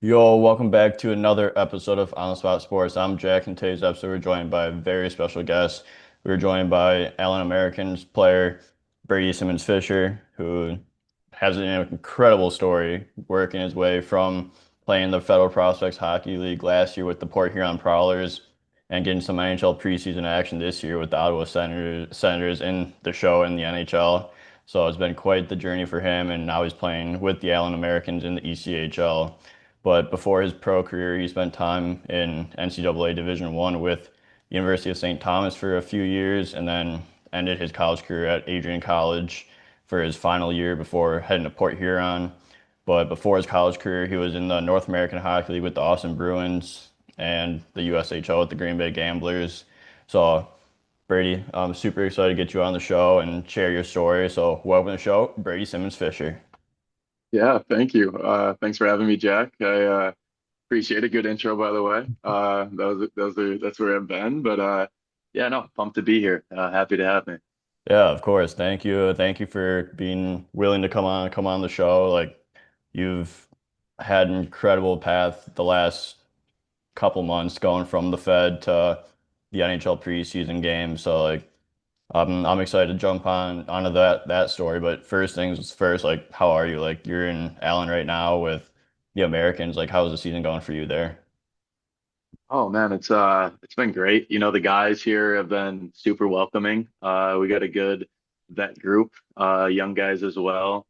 Yo, welcome back to another episode of On the Spot Sports. I'm Jack, and today's episode we're joined by a very special guest. We're joined by Allen Americans player Brady Simmons-Fischer, who has an incredible story working his way from playing the Federal Prospects Hockey League last year with the Port Huron Prowlers and getting some NHL preseason action this year with the Ottawa Senators in the show in the NHL. So it's been quite the journey for him, and now he's playing with the Allen Americans in the ECHL. But before his pro career, he spent time in NCAA Division One with University of St. Thomas for a few years, and then ended his college career at Adrian College for his final year before heading to Port Huron. But before his college career, he was in the North American Hockey League with the Austin Bruins and the USHL with the Green Bay Gamblers. So, Brady, I'm super excited to get you on the show and share your story. So, welcome to the show, Brady Simmons-Fischer. Yeah, thank you. Thanks for having me, Jack. I appreciate a good intro, by the way. That's where I've been, but yeah, no, pumped to be here. Happy to have me. Yeah, of course. Thank you. Thank you for being willing to come on the show. Like you've had an incredible path the last couple months going from the Fed to the NHL preseason game. So like I'm excited to jump onto that story. But first things first, like how are you? Like you're in Allen right now with the Americans. Like how's the season going for you there? Oh man, it's been great. The guys here have been super welcoming. We got a good vet group, young guys as well.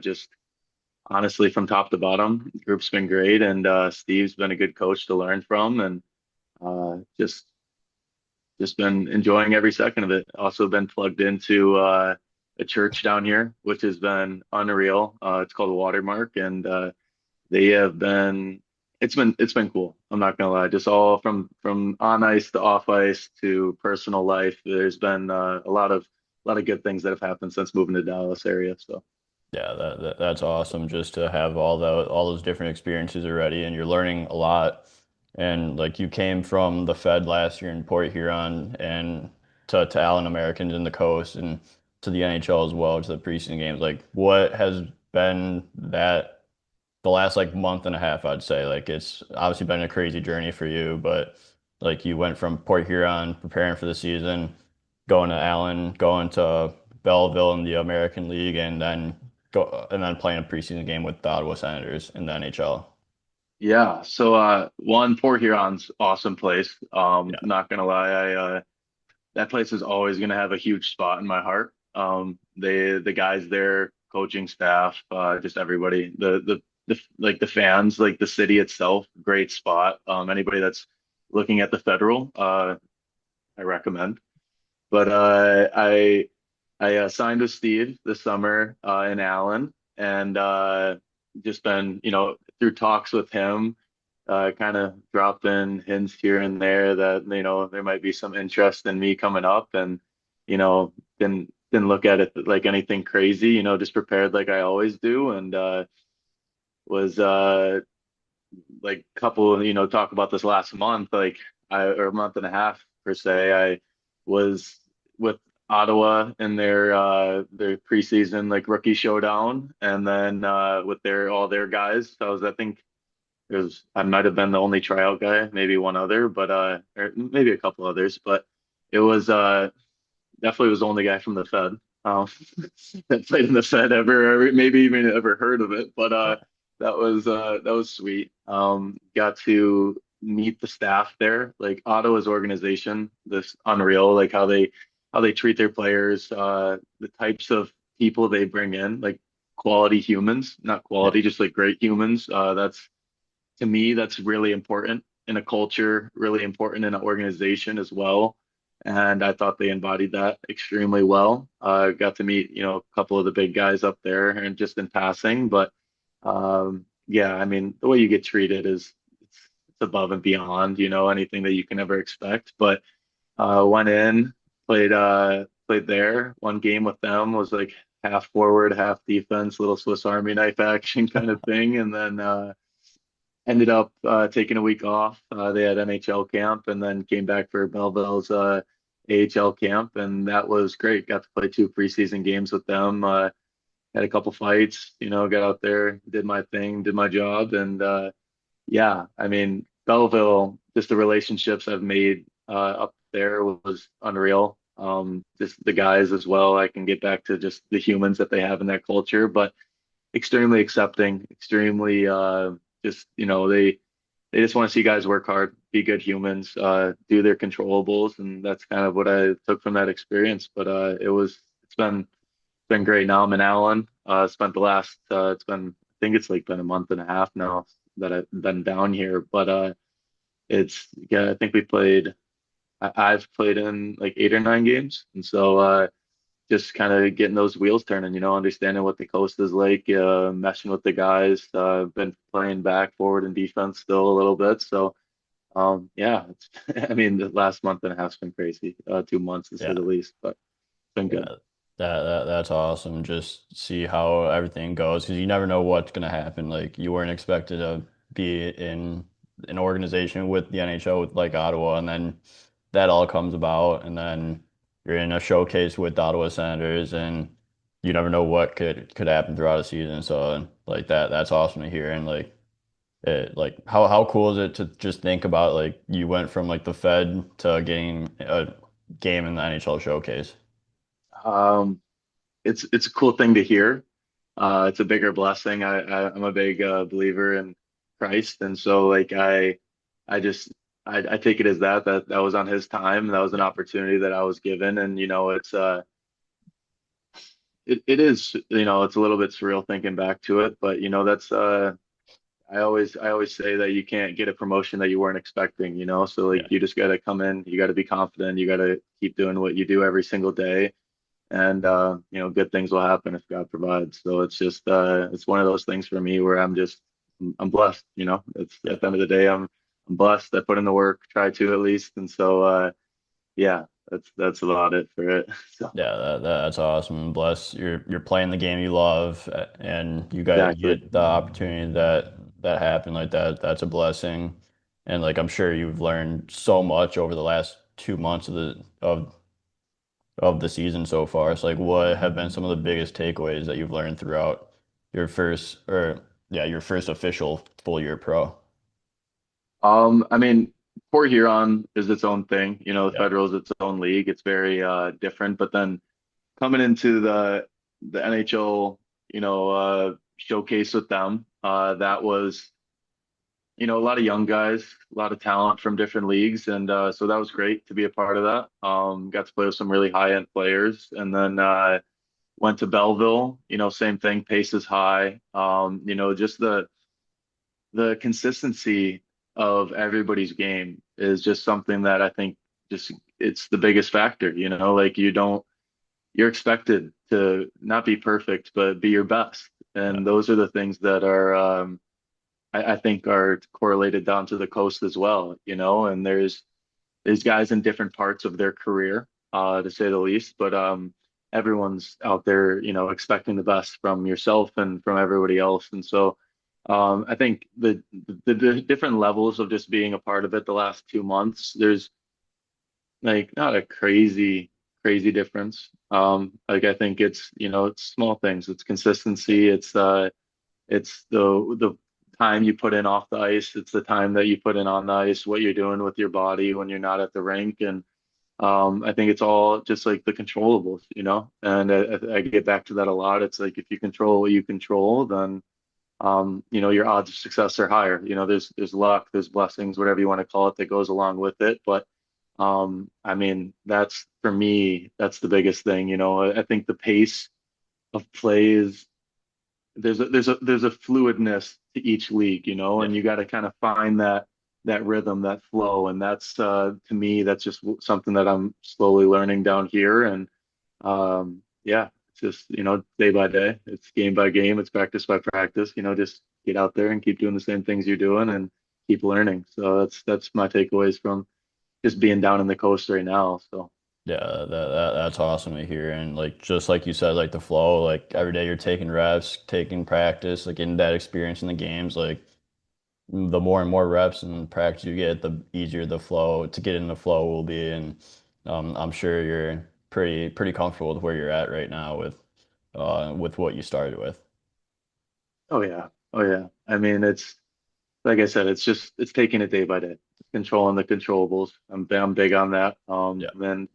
Just honestly, from top to bottom, the group's been great, and Steve's been a good coach to learn from, and just been enjoying every second of it. Also been plugged into a church down here, which has been unreal. It's called Watermark, and they have been. It's been cool. I'm not gonna lie. Just all from on ice to off ice to personal life. There's been a lot of good things that have happened since moving to Dallas area. So. Yeah, that's awesome just to have all those different experiences already, and you're learning a lot. And like you came from the Fed last year in Port Huron and to Allen Americans in the coast and to the NHL as well, to the preseason games. Like what has been that the last like month and a half, I'd say. Like it's obviously been a crazy journey for you, but like you went from Port Huron preparing for the season, going to Allen, going to Belleville in the American League, and then playing a preseason game with the Ottawa Senators in the NHL. Yeah, so one, Port Huron's awesome place. Yeah, Not gonna lie, I that place is always gonna have a huge spot in my heart. The guys there, coaching staff, just everybody, the like the fans, like the city itself, great spot. Anybody that's looking at the Federal, I recommend. But I signed with Steve this summer in Allen, and just been, through talks with him, kind of dropping hints here and there that, there might be some interest in me coming up, and didn't look at it like anything crazy, just prepared like I always do, and was like couple, talk about this last month, like or a month and a half per se. I was with Ottawa in their preseason like rookie showdown, and then with their all their guys. So I think I might have been the only tryout guy, maybe one other, but or maybe a couple others, but it was definitely was the only guy from the Fed. Um, that played in the Fed ever, maybe even ever heard of it. But that was sweet. Got to meet the staff there, like Ottawa's organization, this unreal, like how they treat their players, the types of people they bring in, like quality humans, not yeah, quality, just like great humans. That's to me, that's really important in a culture, really important in an organization as well. And I thought they embodied that extremely well. Got to meet, a couple of the big guys up there and just in passing. But yeah, I mean, the way you get treated is it's above and beyond, anything that you can ever expect. But went in, played there. One game with them was like half forward, half defense, little Swiss Army knife action kind of thing. And then ended up taking a week off. They had NHL camp and then came back for Belleville's AHL camp, and that was great. Got to play two preseason games with them. Had a couple fights, got out there, did my thing, did my job, and Yeah, I mean, Belleville, just the relationships I've made up there was unreal. Just the guys as well. I can get back to just the humans that they have in that culture, but extremely accepting, extremely just, they just want to see guys work hard, be good humans, do their controllables, and that's kind of what I took from that experience. But it's been great. Now I'm in Allen. Spent the last it's been I think it's like been a month and a half now that I've been down here. But it's yeah, I think I've played in like 8 or 9 games, and so just kind of getting those wheels turning, understanding what the coast is like, meshing with the guys. Been playing back, forward, and defense still a little bit. So yeah, I mean the last month and a half's been crazy. 2 months to say the Yeah. least, but it's been Yeah, good. that's awesome. Just see how everything goes because you never know what's gonna happen. Like you weren't expected to be in an organization with the NHL with like Ottawa, and then that all comes about, and then you're in a showcase with the Ottawa Senators, and you never know what could happen throughout a season. So like that's awesome to hear. And like how cool is it to just think about like you went from like the Fed to getting a game in the NHL showcase? Um, it's a cool thing to hear. It's a bigger blessing. I'm a big believer in Christ, and so like I just I take it as that was on His time. That was an Yeah. opportunity that I was given, and it is it's a little bit surreal thinking back to it, but that's I always say that you can't get a promotion that you weren't expecting. So like Yeah. you just got to come in, you got to be confident, you got to keep doing what you do every single day and good things will happen if God provides. So it's just it's one of those things for me where I'm blessed. It's Yeah. at the end of the day I'm blessed. I put in the work, try to at least, and so yeah, that's about it for it. So Yeah, that's awesome. Bless you're playing the game you love, and you exactly. get the opportunity that happened like that. That's a blessing, and like I'm sure you've learned so much over the last 2 months of the season so far. So like, what have been some of the biggest takeaways that you've learned throughout your first or yeah your first official full year pro? I mean, Port Huron is its own thing. The Yeah, Federal is its own league. It's very different. But then coming into the NHL, showcase with them, that was a lot of young guys, a lot of talent from different leagues, and so that was great to be a part of that. Got to play with some really high end players, and then went to Belleville. Same thing, pace is high. Just the consistency of everybody's game is just something that I think just it's the biggest factor. Like you're expected to not be perfect, but be your best, yeah, and those are the things that are. I think are correlated down to the coast as well, and there's guys in different parts of their career, to say the least, but everyone's out there, expecting the best from yourself and from everybody else. And so I think the different levels of just being a part of it the last 2 months, there's like not a crazy difference. Like I think it's small things, it's consistency, it's the time you put in off the ice. It's the time that you put in on the ice, what you're doing with your body when you're not at the rink. And I think it's all just like the controllables, and I get back to that a lot. It's like if you control what you control, then your odds of success are higher. There's luck, there's blessings, whatever you want to call it, that goes along with it. But I mean, that's for me, that's the biggest thing. I think the pace of play is there's a fluidness to each league, yeah, and you got to kind of find that rhythm, that flow, and that's to me that's just something that I'm slowly learning down here, and yeah, it's just day by day, it's game by game, it's practice by practice, just get out there and keep doing the same things you're doing and keep learning. So that's my takeaways from just being down in the coast right now. So yeah. That's awesome to hear. And like just like you said, like the flow, like every day you're taking reps, taking practice, like getting that experience in the games, like. The more and more reps and practice you get, the easier the flow to get in the flow will be. And I'm sure you're pretty comfortable with where you're at right now with what you started with. oh yeah, I mean, it's like I said, it's taking it day by day, controlling the controllables. I'm big on that. Yeah. Then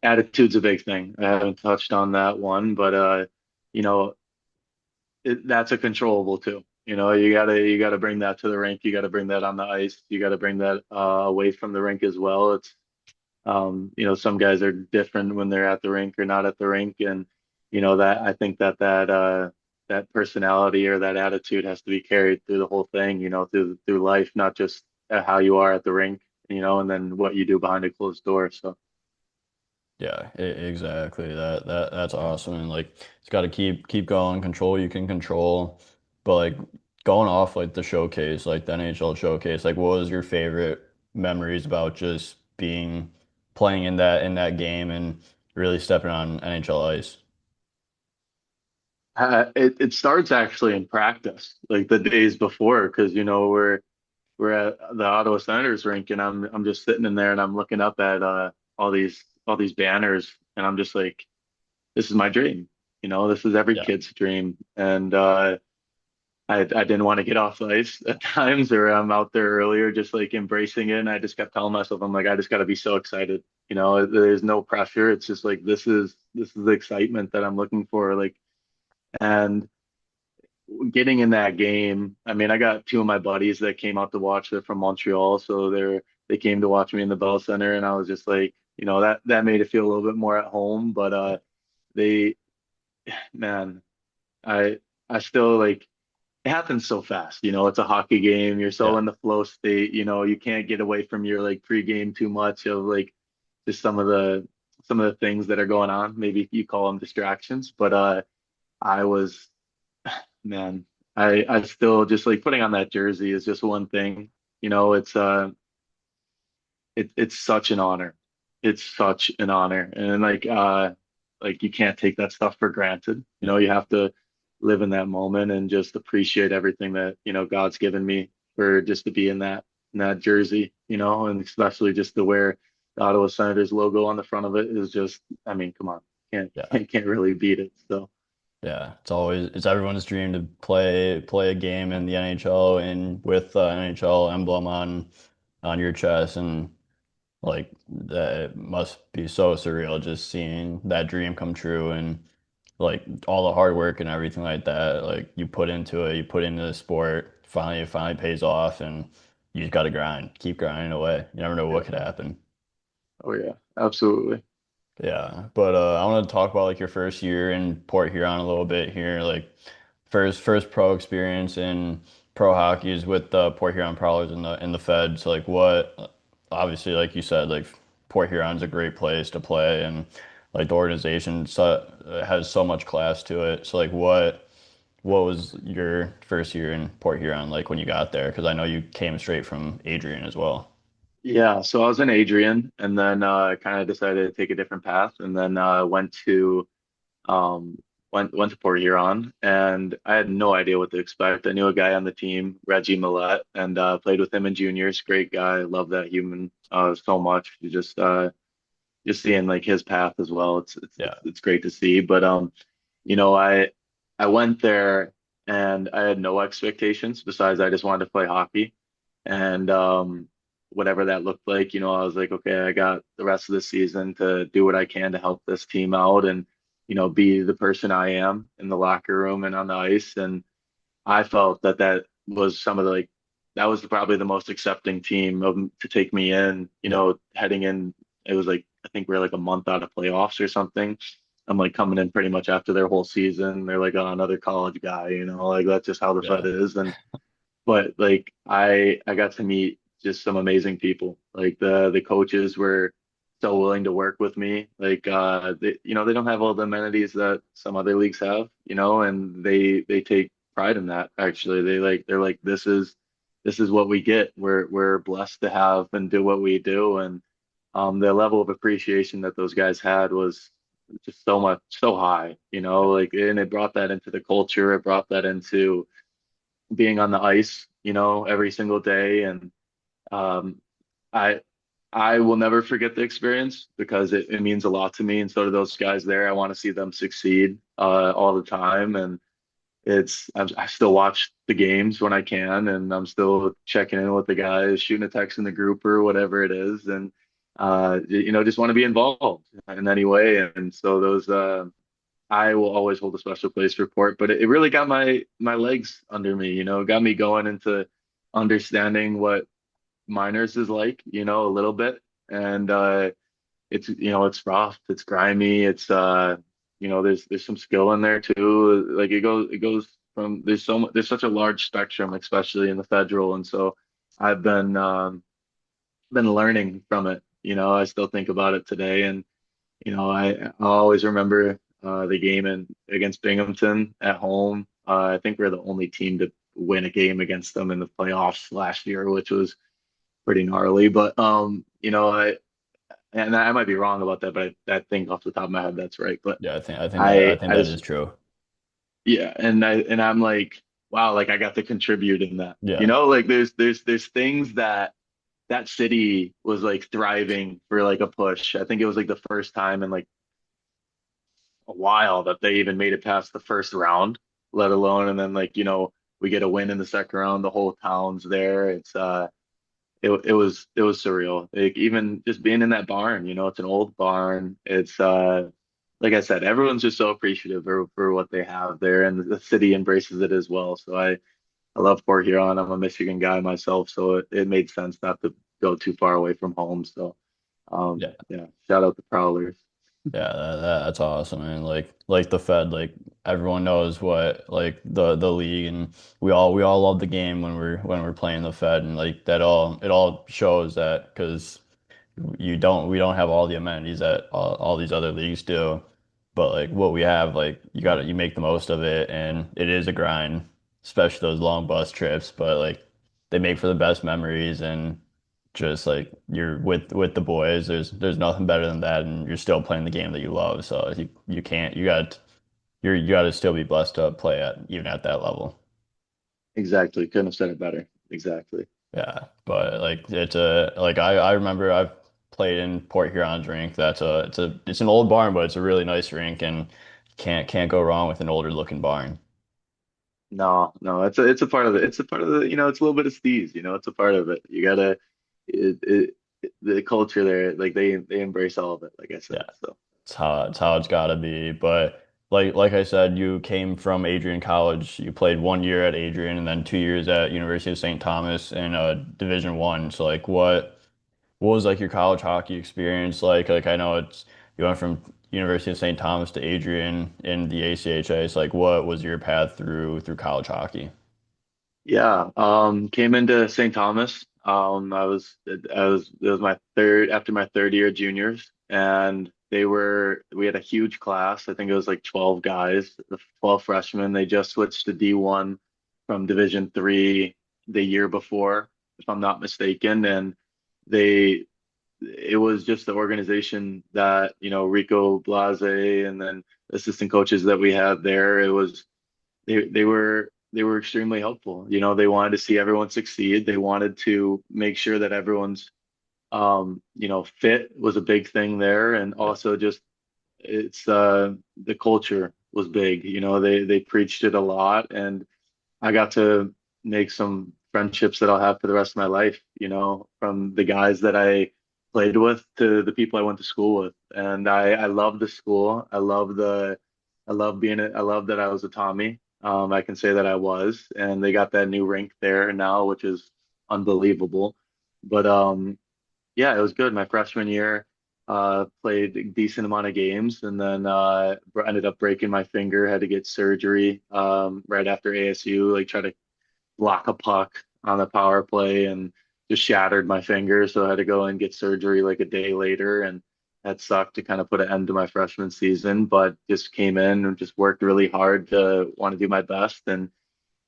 attitude's a big thing. I haven't touched on that one, but you know, that's a controllable too. You gotta bring that to the rink. You gotta bring that on the ice. You gotta bring that away from the rink as well. It's some guys are different when they're at the rink or not at the rink, and that I think that personality or that attitude has to be carried through the whole thing. Through life, not just how you are at the rink. And then what you do behind a closed door. So. Yeah, exactly. That's awesome. And like it's got to keep going, control you can control. But like going off like the showcase, like the NHL showcase, like what was your favorite memories about just being playing in that game and really stepping on NHL ice? It starts actually in practice, like the days before, because we're at the Ottawa Senators rink, and I'm just sitting in there, and I'm looking up at all these banners, and I'm just like, this is my dream. This is every Yeah. kid's dream, and I didn't want to get off the ice at times, or I'm out there earlier, just like embracing it, and I just kept telling myself, I'm like, I just got to be so excited. There's no pressure. It's just like this is the excitement that I'm looking for, like. And getting in that game, I mean, I got two of my buddies that came out to watch it from Montreal, so they came to watch me in the Bell Center, and I was just like, that made it feel a little bit more at home. But Yeah. they, man, I I still like it happens so fast. It's a hockey game. You're so Yeah. in the flow state. You can't get away from your like pregame too much of like just some of the things that are going on. Maybe you call them distractions, but I was man, I still just like putting on that jersey is just one thing. It's such an honor. It's such an honor. And like you can't take that stuff for granted. Yeah. You have to live in that moment and just appreciate everything that, God's given me for just to be in that jersey, and especially just to wear the Ottawa Senators logo on the front of it is just, I mean, come on. Can't Yeah. can't really beat it. So Yeah, it's everyone's dream to play a game in the NHL and with the NHL emblem on your chest, and like that must be so surreal just seeing that dream come true, and like all the hard work and everything like that like you put into it, you put into the sport, finally it finally pays off, and you just got to grind, keep grinding away. You never know yeah. what could happen. Oh yeah, absolutely. Yeah, but I want to talk about like your first year in Port Huron a little bit here. Like first pro experience in pro hockey is with the Port Huron Prowlers in the Fed. So like what obviously like you said, like Port Huron's a great place to play, and like the organization has so much class to it. So like what was your first year in Port Huron like when you got there? Because I know you came straight from Adrian as well. Yeah, so I was in Adrian, and then kind of decided to take a different path, and then um, went to Port Huron, and I had no idea what to expect. I knew a guy on the team, Reggie Millette, and played with him in juniors. Great guy, love that human so much. Just seeing like his path as well. Yeah, It's great to see. But you know, I went there and I had no expectations besides I just wanted to play hockey. And whatever that looked like, I was like, okay, I got the rest of the season to do what I can to help this team out and, be the person I am in the locker room and on the ice. And I felt that was some of the like that was probably the most accepting team to take me in. yeah, Heading in, it was like I think we are like a month out of playoffs or something. I'm like coming in pretty much after their whole season. They're like, oh, another college guy, like that's just how the Fed yeah, is. And but like I got to meet just some amazing people. Like the coaches were so willing to work with me. Like they don't have all the amenities that some other leagues have, and they take pride in that actually. They're like this is what we get. We're blessed to have and do what we do, and the level of appreciation that those guys had was just so much so high, like, and it brought that into the culture. It brought that into being on the ice, every single day. And um, I I will never forget the experience because it means a lot to me, and so do those guys there. I want to see them succeed all the time, and I still watch the games when I can, and I'm still checking in with the guys, shooting a text in the group or whatever it is, and just want to be involved in any way. And so those I will always hold a special place for Port, but it really got my legs under me, got me going into understanding what minors is like, a little bit. And it's rough, it's grimy, there's some skill in there too. Like it goes from there's such a large spectrum, especially in the federal. And so I've been learning from it. I still think about it today, and I always remember the game against Binghamton at home. I think we're the only team to win a game against them in the playoffs last year, which was pretty gnarly. But I might be wrong about that, but I think off the top of my head that's right. But Yeah, I I think I that just is true. yeah, and I'm like, wow, like I got to contribute in that. Yeah. Like there's things that city was like thriving for like a push. I think it was like the first time in like a while that they even made it past the first round, let alone, and then like, we get a win in the second round, the whole town's there. It was surreal. Like even just being in that barn, it's an old barn. It's like I said, everyone's just so appreciative for what they have there, and the city embraces it as well. So I love Port Huron. I'm a Michigan guy myself, so it made sense not to go too far away from home. So Yeah. yeah, shout out the Prowlers. Yeah, that's awesome. And like the Fed, like everyone knows what like the league, and we all love the game when we're playing the Fed, and like that all it all shows that because we don't have all the amenities that all these other leagues do, but like what we have, like you make the most of it, and it is a grind, especially those long bus trips, but like they make for the best memories, and just like you're with the boys, there's nothing better than that, and you're still playing the game that you love, so you can't you got to still be blessed to play at even at that level. Exactly. Couldn't have said it better. Exactly. Yeah, but like it's a like I remember I've played in Port Huron's rink. It's an old barn, but it's a really nice rink, and can't go wrong with an older looking barn. No, no, it's a part of it. It's a part of the, it's a little bit of steez, it's a part of it. You gotta the culture there, like they embrace all of it, like I Yeah, said. So it's how it's gotta be. But like I said, you came from Adrian College. You played 1 year at Adrian, and then 2 years at University of St. Thomas in Division One. So like what was like your college hockey experience like? Like I know it's you went from University of St. Thomas to Adrian in the ACHA. So like what was your path through college hockey? yeah, came into St. Thomas. It was my third after my third year of juniors, and we had a huge class. I think it was like 12 guys, the 12 freshmen. They just switched to D1 from Division 3 the year before, if I'm not mistaken. And they it was just the organization that, Rico Blase and then assistant coaches that we had there. They were extremely helpful. They wanted to see everyone succeed. They wanted to make sure that everyone's fit was a big thing there, and Yeah. also just it's the culture was big. They preached it a lot, and I got to make some friendships that I'll have for the rest of my life, from the guys that I played with to the people I went to school with. And I love the school. I love that I was a Tommy. I can say that I was, and they got that new rink there now, which is unbelievable. But yeah, it was good. My freshman year, played a decent amount of games, and then ended up breaking my finger. Had to get surgery right after ASU, like try to block a puck on the power play, and just shattered my finger. So I had to go and get surgery like a day later, and that sucked to kind of put an end to my freshman season. But just came in and just worked really hard to want to do my best. And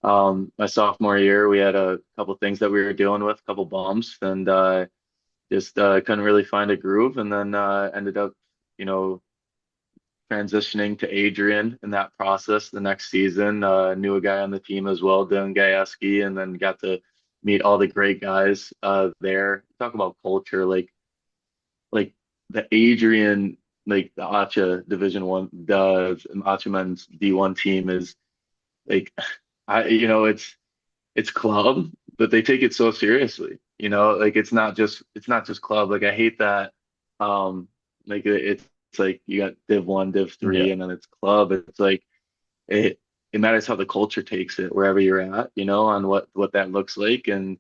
my sophomore year, we had a couple things that we were dealing with, a couple bumps, and just couldn't really find a groove, and then ended up, you know, transitioning to Adrian in that process the next season. Knew a guy on the team as well, Dylan Gayeski, and then got to meet all the great guys there. Talk about culture, like the Adrian, like the Acha Division One, the Acha men's D1 team is. like it's club, but they take it so seriously. Like it's not just club. Like I hate that. Like it's like you got Div 1, Div Yeah. 3, and then it's club. It's like it it matters how the culture takes it wherever you're at, on what that looks like. And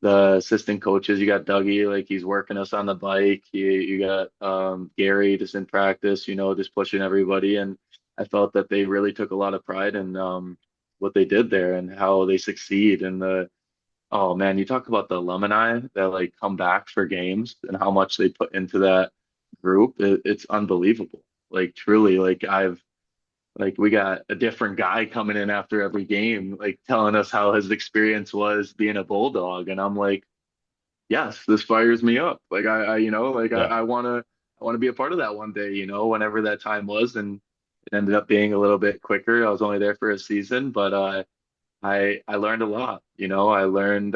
the assistant coaches, you got Dougie, like he's working us on the bike. You got Gary just in practice, just pushing everybody. And I felt that they really took a lot of pride in what they did there and how they succeed. And oh man, you talk about the alumni that like come back for games and how much they put into that group. It's unbelievable. Like truly, like we got a different guy coming in after every game, like telling us how his experience was being a Bulldog. And I'm like, yes, this fires me up. Like like Yeah. I want to be a part of that one day, whenever that time was. And it ended up being a little bit quicker. I was only there for a season, but I learned a lot. I learned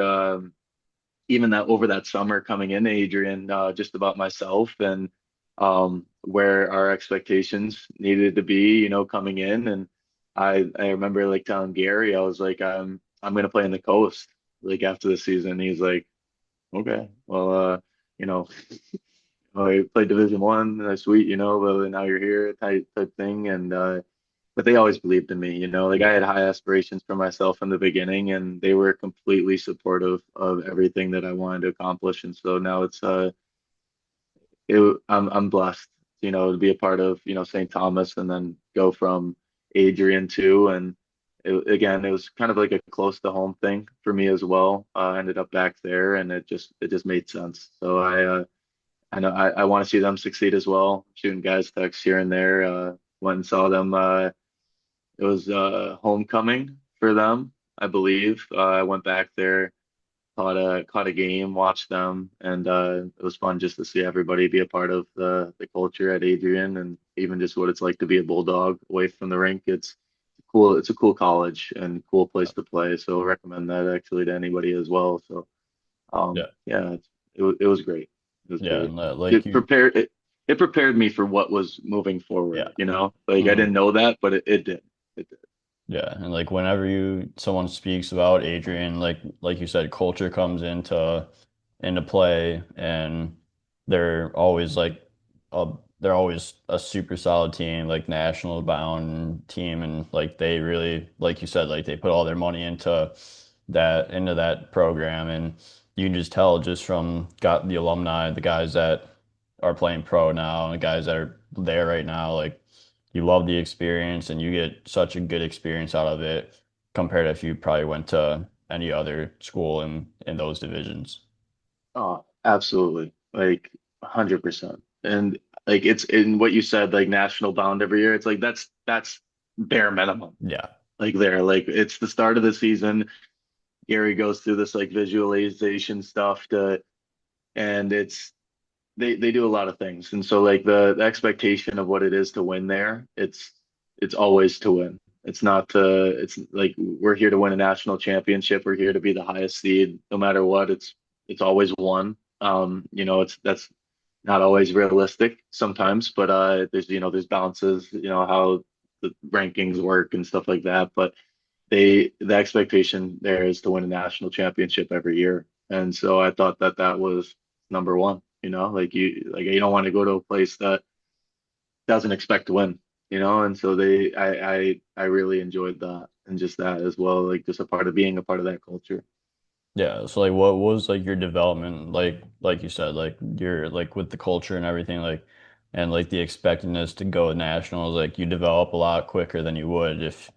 even that over that summer coming in, Adrian, just about myself and where our expectations needed to be, coming in. And I remember like telling Gary, I was like, I'm gonna play in the coast like after the season. He's like, okay, well, you know, I played Division 1, that's sweet, but now you're here type thing. And but they always believed in me, like I Yeah. had high aspirations for myself in the beginning, and they were completely supportive of everything that I wanted to accomplish. And so now I'm blessed, to be a part of, St. Thomas and then go from Adrian too. And again, it was kind of like a close to home thing for me as well. I ended up back there, and it just made sense. So I know I want to see them succeed as well. Shooting guys texts here and there. Went and saw them. It was homecoming for them, I believe. I went back there, caught a game, watched them, and it was fun just to see everybody be a part of the culture at Adrian, and even just what it's like to be a Bulldog away from the rink. It's cool. It's a cool college and cool place to play. So I recommend that actually to anybody as well. So Yeah. yeah, it was great. It was Yeah. great. And like It you, prepared it. It prepared me for what was moving yeah. forward. Like I Mhm. didn't know that, but it did. It did. Yeah, and like whenever someone speaks about Adrian, like you said, culture comes into play, and they're always like they're always a super solid team, like national bound team, and like they really, like you said, like they put all their money into that program, and you can just tell just from got the alumni, the guys that are playing pro now, and the guys that are there right now, like you love the experience and you get such a good experience out of it compared to if you probably went to any other school in those divisions. Oh, absolutely. Like 100%. And like it's in what you said, like national bound every year. It's like that's bare minimum. Yeah. Like there, like it's the start of the season. Gary goes through this like visualization stuff and they do a lot of things. And so like the expectation of what it is to win there, it's always to win. It's not to it's like we're here to win a national championship. We're here to be the highest seed no matter what. It's always one. It's that's not always realistic Yeah. sometimes, but there's balances, how the rankings work and stuff like that. But the expectation there is to win a national championship every year. And so I thought that that was number one, like you don't want to go to a place that doesn't expect to win, and so I really enjoyed that and just that as well, like just a part of being a part of that culture. Yeah. So like what was like your development like you said, like you're like with the culture and everything, like and like the expectedness to go nationals, like you develop a lot quicker than you would if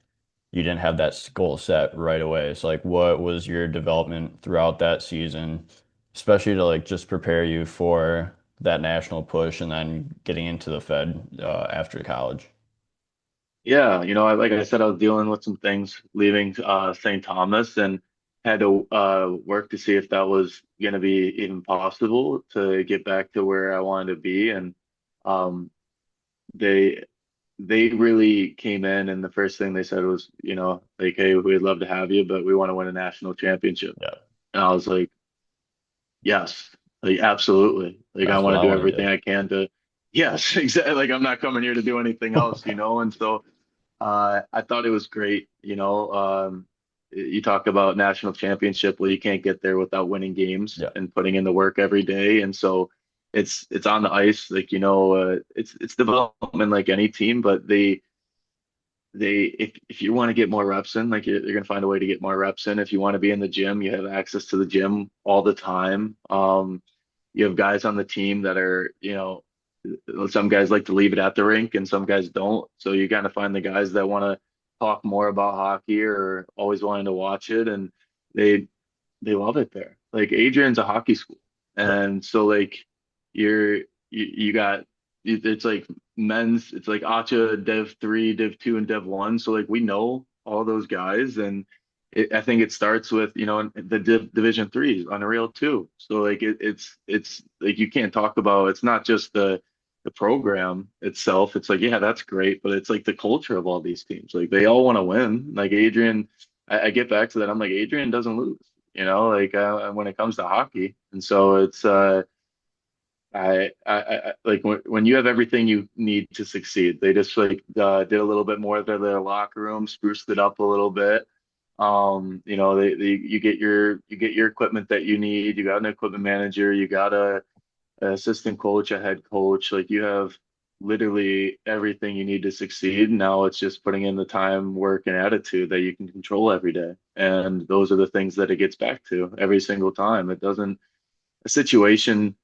you didn't have that goal set right away. So like what was your development throughout that season, especially to like just prepare you for that national push and then getting into the Fed after college? Yeah, like I said, I was dealing with some things leaving St. Thomas and had to work to see if that was going to be even possible to get back to where I wanted to be. And um, they they really came in, and the first thing they said was, like, hey, we'd love to have you, but we want to win a national championship. Yeah, And I was like, yes, like absolutely. Like I that's what want I to do want to everything do. I can to, yes, exactly. Like I'm not coming here to do anything else. And so. I thought it was great. You talk about national championship. Well, you can't get there without winning games Yeah. and putting in the work every day. And so it's on the ice, like it's development like any team, but if you want to get more reps in, like you're gonna find a way to get more reps in. If you want to be in the gym, you have access to the gym all the time. You have guys on the team that are, some guys like to leave it at the rink and some guys don't. So you kind of find the guys that want to talk more about hockey or always wanting to watch it, and they they love it there. Like Adrian's a hockey school, Yeah. and so like you got it's like men's, it's like Acha, Dev 3, Div 2, and Dev 1. So like we know all those guys, and I think it starts with the Division 3 is unreal too. So like it's like you can't talk about, it's not just the program itself. It's like, yeah, that's great, but it's like the culture of all these teams. Like they all want to win. Like Adrian, I get back to that. I'm like, Adrian doesn't lose, like when it comes to hockey. And so it's like when you have everything you need to succeed, they just like did a little bit more of their locker room, spruced it up a little bit. You get your equipment that you need. You got an equipment manager. You got an assistant coach, a head coach. Like you have literally everything you need to succeed. Now it's just putting in the time, work, and attitude that you can control every day. And those are the things that it gets back to every single time. It doesn't, a situation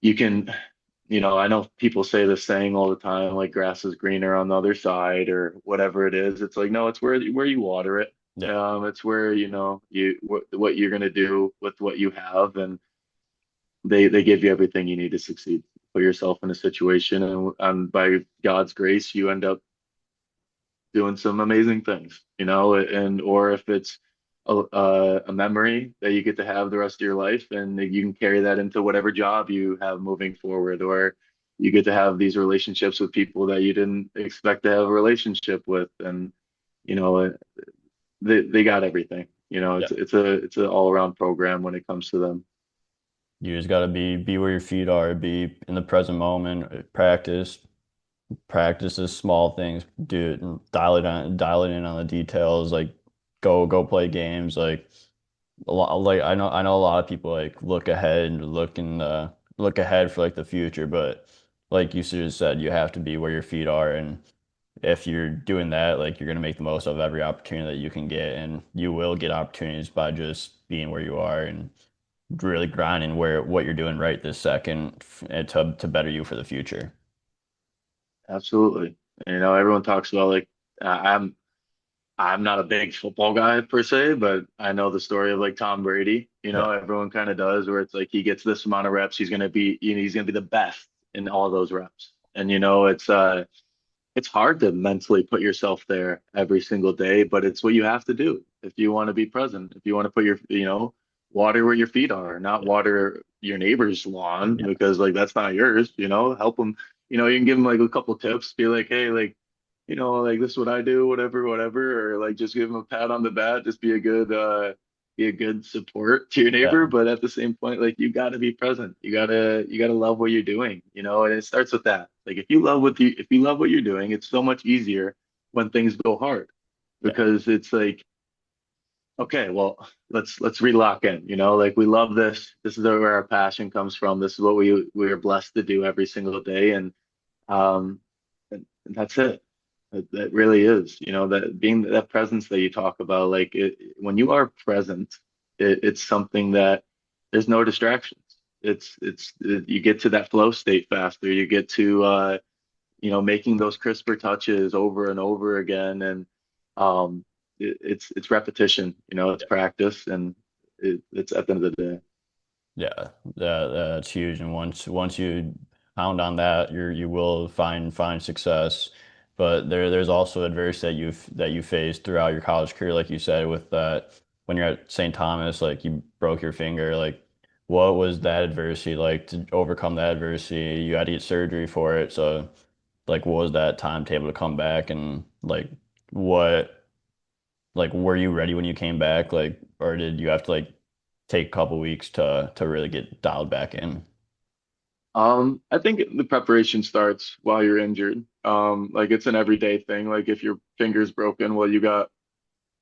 you can, I know people say this saying all the time, like grass is greener on the other side or whatever it is. It's like, no, it's where you water it. Yeah. It's where, what you're going to do with what you have. And they give you everything you need to succeed. Put yourself in a situation, and by God's grace, you end up doing some amazing things, and or if it's a memory that you get to have the rest of your life, and you can carry that into whatever job you have moving forward, or you get to have these relationships with people that you didn't expect to have a relationship with, and you know they got everything. Yeah. It's an all around program when it comes to them. You just gotta be where your feet are, be in the present moment, practice the small things, do it and dial it in on the details, like go play games. Like a lot, like I know a lot of people like look ahead and look ahead for like the future, but like you just said, you have to be where your feet are, and if you're doing that, like you're gonna make the most of every opportunity that you can get, and you will get opportunities by just being where you are and really grinding where what you're doing right this second and to better you for the future. Absolutely. Everyone talks about like I'm not a big football guy per se, but I know the story of like Tom Brady. Yeah. Everyone kind of does, where it's like he gets this amount of reps, he's gonna be the best in all those reps. And it's hard to mentally put yourself there every single day, but it's what you have to do if you want to be present. If you want to put water where your feet are, not water your neighbor's lawn Yeah. because like that's not yours. Help them. You can give them like a couple tips, be like, hey, like like this is what I do, whatever, whatever, or like just give them a pat on the back, just be a good support to your Yeah. neighbor. But at the same point, like you gotta be present. You gotta love what you're doing, and it starts with that. Like if you love what you're doing, it's so much easier when things go hard Yeah. because it's like, okay, well, let's relock in, like we love this. This is where our passion comes from. This is what we are blessed to do every single day. Um and that's it. That really is, that being that presence that you talk about, like when you are present, it's something that there's no distractions. You get to that flow state faster. You get to making those crisper touches over and over again, and it's repetition. It's practice, and it's at the end of the day. Yeah, that's huge. And once you pound on that, you will find success. But there's also adversity that you faced throughout your college career, like you said, with that when you're at St. Thomas, like you broke your finger. Like, what was that adversity like to overcome that adversity? You had to get surgery for it. So, like, what was that timetable to come back? And what were you ready when you came back? Like, or did you have to like take a couple weeks to really get dialed back in? I think the preparation starts while you're injured. Like it's an everyday thing. Like if your finger's broken, well, you got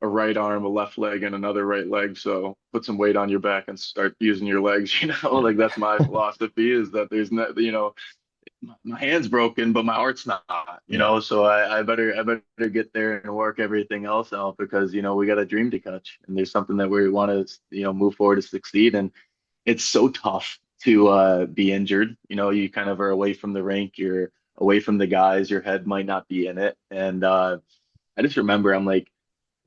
a right arm, a left leg, and another right leg. So put some weight on your back and start using your legs. Like that's my philosophy is that there's not, my hand's broken, but my heart's not, Yeah. so I better get there and work everything else out because, we got a dream to catch and there's something that we want to, move forward to succeed. And it's so tough to be injured. You kind of are away from the rink, you're away from the guys, your head might not be in it. And I just remember I'm like,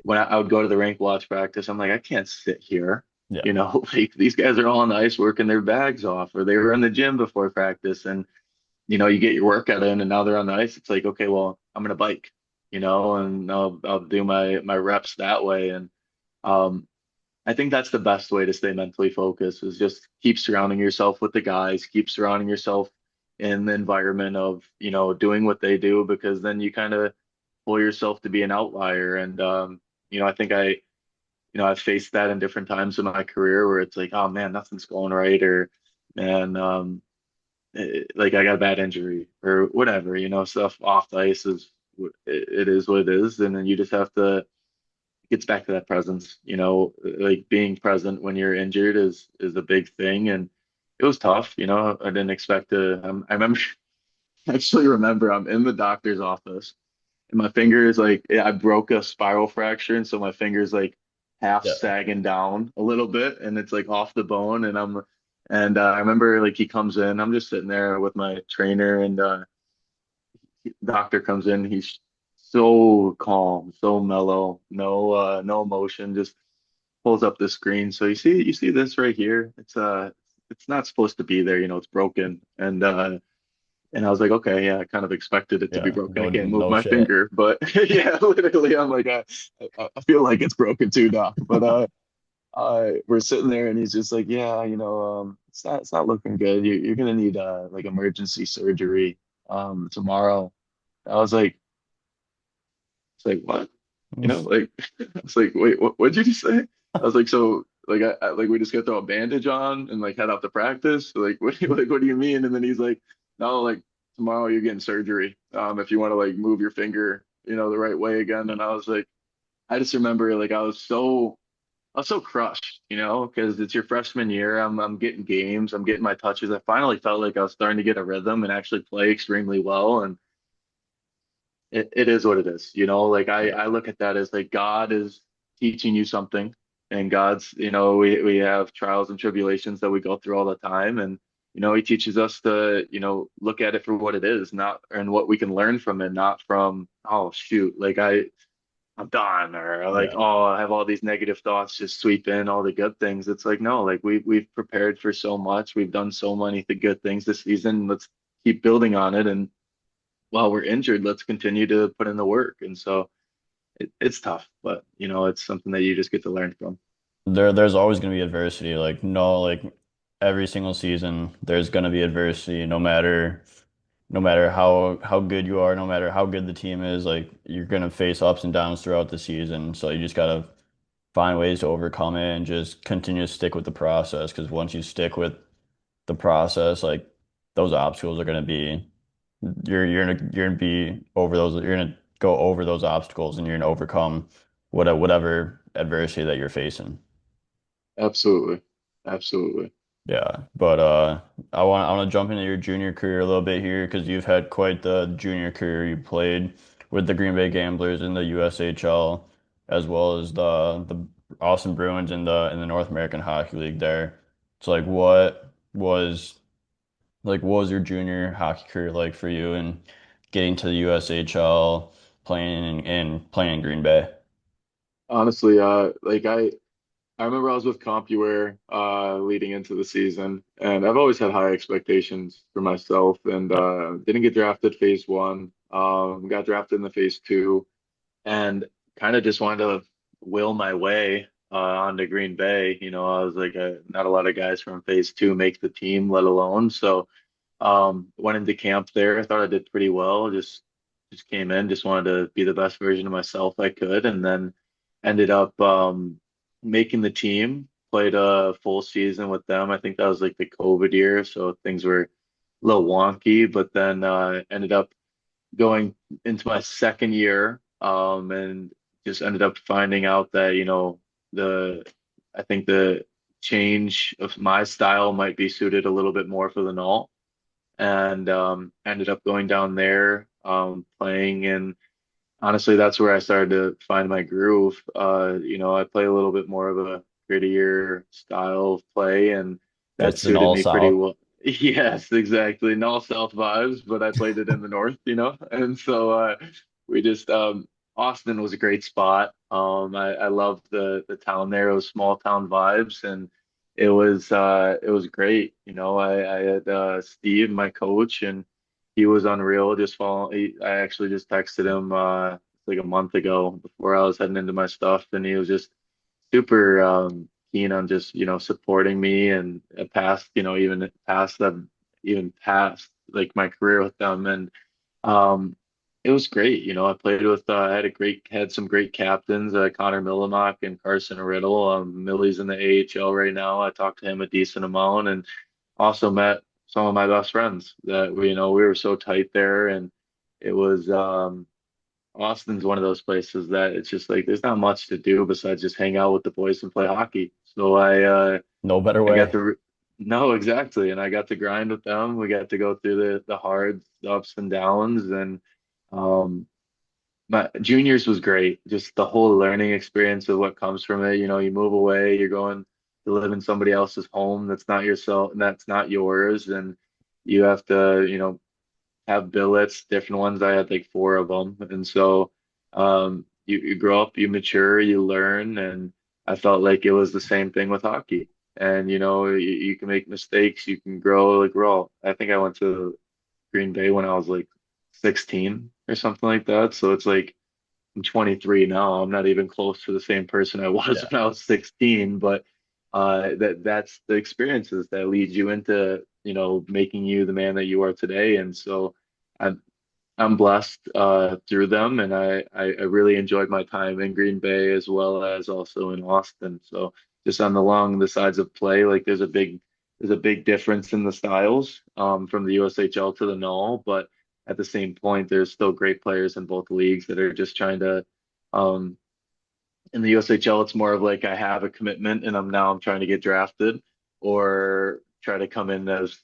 when I would go to the rink, watch practice, I'm like, I can't sit here. Yeah. Like these guys are all on the ice working their bags off, or they were in the gym before practice, and you get your workout in, and now they're on the ice. It's like, okay, well, I'm gonna bike, and I'll do my reps that way. And um, I think that's the best way to stay mentally focused is just keep surrounding yourself with the guys, keep surrounding yourself in the environment of, doing what they do, because then you kind of pull yourself to be an outlier. And I think I've faced that in different times in my career where it's like, oh man, nothing's going right, or man, like I got a bad injury or whatever, stuff off the ice it is what it is. And then you just have to, it gets back to that presence, like being present when you're injured is a big thing. And it was tough, I didn't expect to, I remember, I actually remember I'm in the doctor's office and my finger is like, I broke a spiral fracture. And so my finger's like half Yeah. sagging down a little bit and it's like off the bone. And I remember like he comes in, I'm just sitting there with my trainer and doctor comes in. He's so calm, so mellow, no emotion, just pulls up the screen. So you see this right here. It's not supposed to be there, it's broken. And I was like, okay, yeah, I kind of expected it to be Yeah. broken. I No, can't move no my shit. finger, but yeah, literally, I'm like, I feel like it's broken too, doc. But we're sitting there, and he's just like, yeah, it's not looking good. You're gonna need like emergency surgery tomorrow. I was like, it's like what? Like I was like, wait, what'd you just say? I was like, so like like we just got to throw a bandage on and like head out to practice. Like what do you mean? And then he's like, no, like tomorrow you're getting surgery. If you want to like move your finger, the right way again. And I was like, I just remember like I was so crushed, because it's your freshman year. I'm getting games, I'm getting my touches. I finally felt like I was starting to get a rhythm and actually play extremely well. And it is what it is, like I Yeah. look at that as like God is teaching you something, and God's, we have trials and tribulations that we go through all the time. And he teaches us to, look at it for what it is, not and what we can learn from it, not from, oh shoot, like I'm done, or like, Yeah. oh, I have all these negative thoughts just sweep in all the good things. It's like, no, like we've prepared for so much, we've done so many good things this season. Let's keep building on it. And while we're injured, let's continue to put in the work. And so it's tough, but it's something that you just get to learn from. There's always going to be adversity. Like no, like every single season, there's going to be adversity. No matter how good you are, no matter how good the team is, like you're going to face ups and downs throughout the season. So you just got to find ways to overcome it and just continue to stick with the process. Because once you stick with the process, like those obstacles are going to be you're gonna be over those. You're gonna go over those obstacles and you're gonna overcome whatever adversity that you're facing. Absolutely. Absolutely. Yeah, but I want to jump into your junior career a little bit here because you've had quite the junior career. You played with the Green Bay Gamblers in the USHL as well as the Austin Bruins in the North American Hockey League there. So what was your junior hockey career like for you and getting to the USHL, playing in Green Bay? Honestly, like I remember I was with CompuWare leading into the season, and I've always had high expectations for myself, and Yeah, didn't get drafted phase one. Got drafted in the phase two, and kind of just wanted to will my way onto Green Bay. I was like, not a lot of guys from phase two make the team, let alone. So went into camp there. I thought I did pretty well. Just came in, just wanted to be the best version of myself I could, and then ended up making the team. Played a full season with them. I think that was like the COVID year, so things were little wonky, but then ended up going into my second year, and just ended up finding out that, the I think the change of my style might be suited a little bit more for the null, and ended up going down there, playing, and honestly, that's where I started to find my groove. I play a little bit more of a grittier style of play, and that Fits the suited null me pretty south. well. Yes, exactly. No South vibes, but I played it in the North, and so we just Austin was a great spot. I loved the town there. It was small town vibes, and it was great. I had Steve, my coach, and he was unreal. I actually just texted him like a month ago before I was heading into my stuff, and he was just super keen on just supporting me, and past even past like my career with them, and um, it was great. I played with had some great captains, Connor Millimak and Carson Riddle. Millie's in the AHL right now. I talked to him a decent amount, and also met some of my best friends that we were so tight there, and it was Austin's one of those places that it's just like there's not much to do besides just hang out with the boys and play hockey. So No better I got way. to no, exactly, and I got to grind with them. We got to go through the hard ups and downs, and um my juniors was great. Just the whole learning experience of what comes from it. You move away, you're going to live in somebody else's home that's not yourself, that's not yours, and you have to, have billets, different ones. I had like four of them, and so you grow up, you mature, you learn, and I felt like it was the same thing with hockey. And you can make mistakes, you can grow like grow. I think I went to Green Bay when I was like 16 or something like that. So it's like I'm 23 now. I'm not even close to the same person I was Yeah. when I was 16, but that's the experiences that lead you into, making you the man that you are today. And so I'm I'm blessed through them, and I really enjoyed my time in Green Bay as well as also in Austin. So just on the sides of play, like there's a big difference in the styles from the USHL to the NAHL, but at the same point, there's still great players in both leagues that are just trying to. Um, in the USHL, it's more of like I have a commitment and I'm trying to get drafted or try to come in as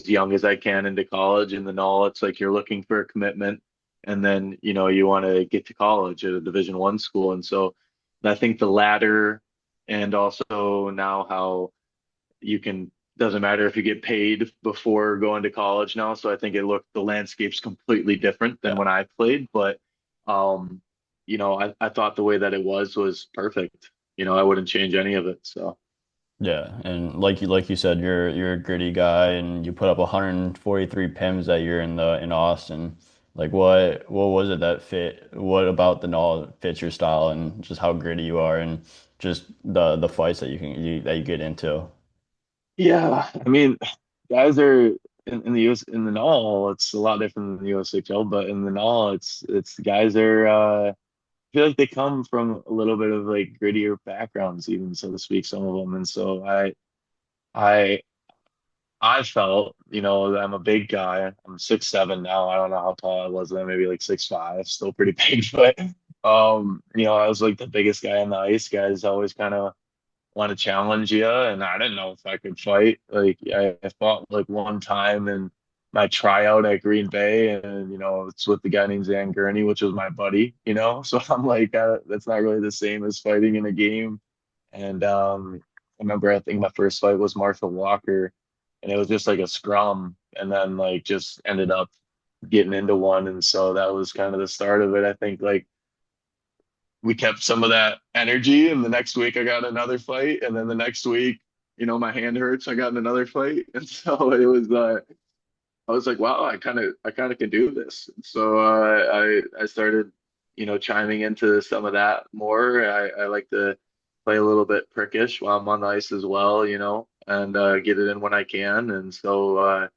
young as I can into college. In the NAHL, it's like you're looking for a commitment and then you want to get to college at a Division I school. And so I think the latter, and also now how you can doesn't matter if you get paid before going to college now. So I think the landscape's completely different than Yeah. when I played, but um, I thought the way that it was perfect. I wouldn't change any of it. So Yeah, and like you said, you're a gritty guy, and you put up 143 PIMs that year in Austin. Like what was it that fit? What about the null fits your style, and just how gritty you are, and just the fights that that you get into. yeah, I mean, guys are in the US in the NAHL, it's a lot different than the USHL, but in the NAHL, it's guys are I feel like they come from a little bit of like grittier backgrounds, even so to speak, some of them. And so I I felt, that I'm a big guy. I'm 6'7" now. I don't know how tall I was then, maybe like 6'5", still pretty big. But I was like the biggest guy on the ice. Guys always kind of want to challenge you, and I didn't know if I could fight. Like I fought like one time in my tryout at Green Bay, and it's with the guy named Zan Gurney, which was my buddy. So I'm like, that's not really the same as fighting in a game. And I remember I think my first fight was Martha Walker, and it was just like a scrum, and then like just ended up getting into one, and so that was kind of the start of it. I think like we kept some of that energy, and the next week I got another fight, and then the next week, my hand hurts, I got another fight, and so I was like, wow, I kind of can do this. So I started, chiming into some of that more. I like to play a little bit prickish while I'm on the ice as well, and get it in when I can. And so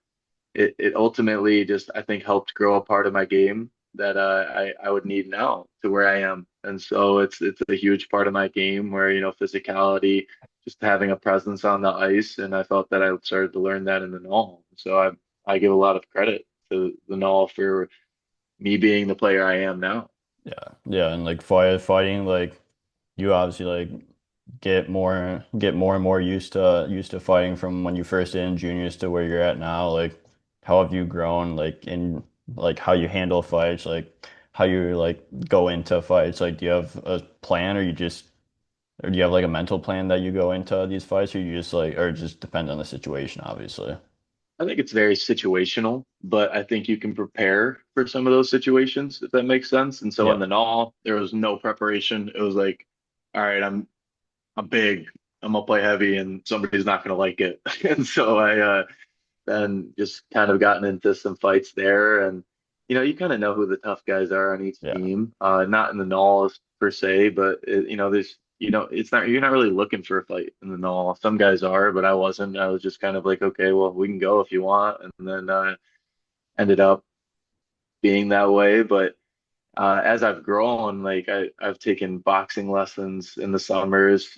it ultimately just I think helped grow a part of my game that I would need now to where I am. And so it's a huge part of my game where physicality, just having a presence on the ice, and I felt that I started to learn that in the normal. So I give a lot of credit to the NAHL for me being the player I am now. Yeah, yeah, and like fighting, like you obviously like get more and more used to fighting from when you first did in juniors to where you're at now. Like, how have you grown? Like in like how you handle fights, like how you like go into fights. Like, do you have a plan, or do you have like a mental plan that you go into these fights, or you just like, or it just depends on the situation, obviously. I think it's very situational, but I think you can prepare for some of those situations if that makes sense. And so in Yeah, the NAHL, there was no preparation. It was like, all right, I'm big, I'm gonna play heavy, and somebody's not gonna like it. And so I then just kind of gotten into some fights there, and you kind of know who the tough guys are on each yeah, team. Not in the NAHL per se, but there's it's not you're not really looking for a fight in the NAHL. Some guys are, but I wasn't. I was just kind of like, okay, well, we can go if you want, and then ended up being that way. But as I've grown, like I've taken boxing lessons in the summers.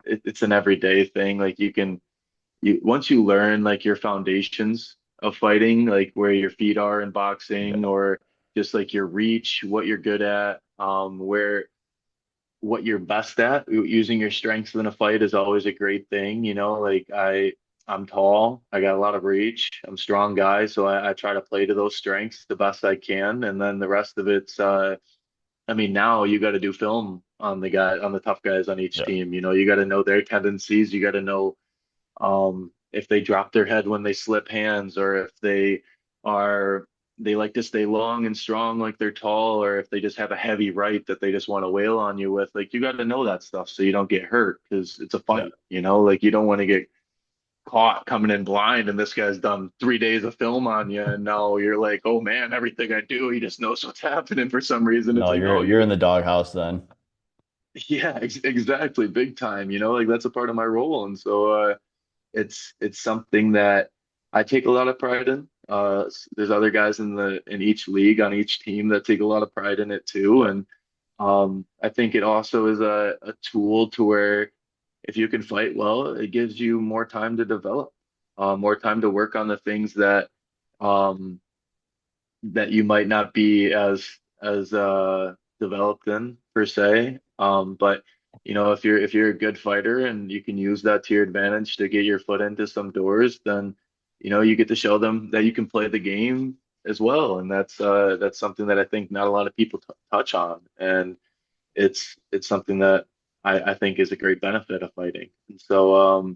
It's an everyday thing. Like you once you learn like your foundations of fighting, like where your feet are in boxing, yeah, or just like your reach, what you're good at, where what you're best at. Using your strengths in a fight is always a great thing. Like I'm tall, I got a lot of reach, I'm a strong guy, so I try to play to those strengths the best I can, and then the rest of it's I mean, now you got to do film on the tough guys on each yeah. team. You got to know their tendencies. You got to know if they drop their head when they slip hands, or if they like to stay long and strong like they're tall, or if they just have a heavy right that they just want to wail on you with. Like you got to know that stuff so you don't get hurt because it's a Yeah. fight. Like you don't want to get caught coming in blind and this guy's done 3 days of film on you, and now you're like, oh man, everything I do, he just knows what's happening for some reason. It's No, like, you're no, you you're in got the doghouse then. yeah, exactly, big time. Like that's a part of my role, and so it's something that I take a lot of pride in. There's other guys in each league on each team that take a lot of pride in it too, Yeah, and I think it also is a tool to where if you can fight well, it gives you more time to develop, more time to work on the things um, that you might not be as developed in per se. But if you're a good fighter and you can use that to your advantage to get your foot into some doors, then you get to show them that you can play the game as well, and that's something that I think not a lot of people t touch on, and it's something that I think is a great benefit of fighting. And so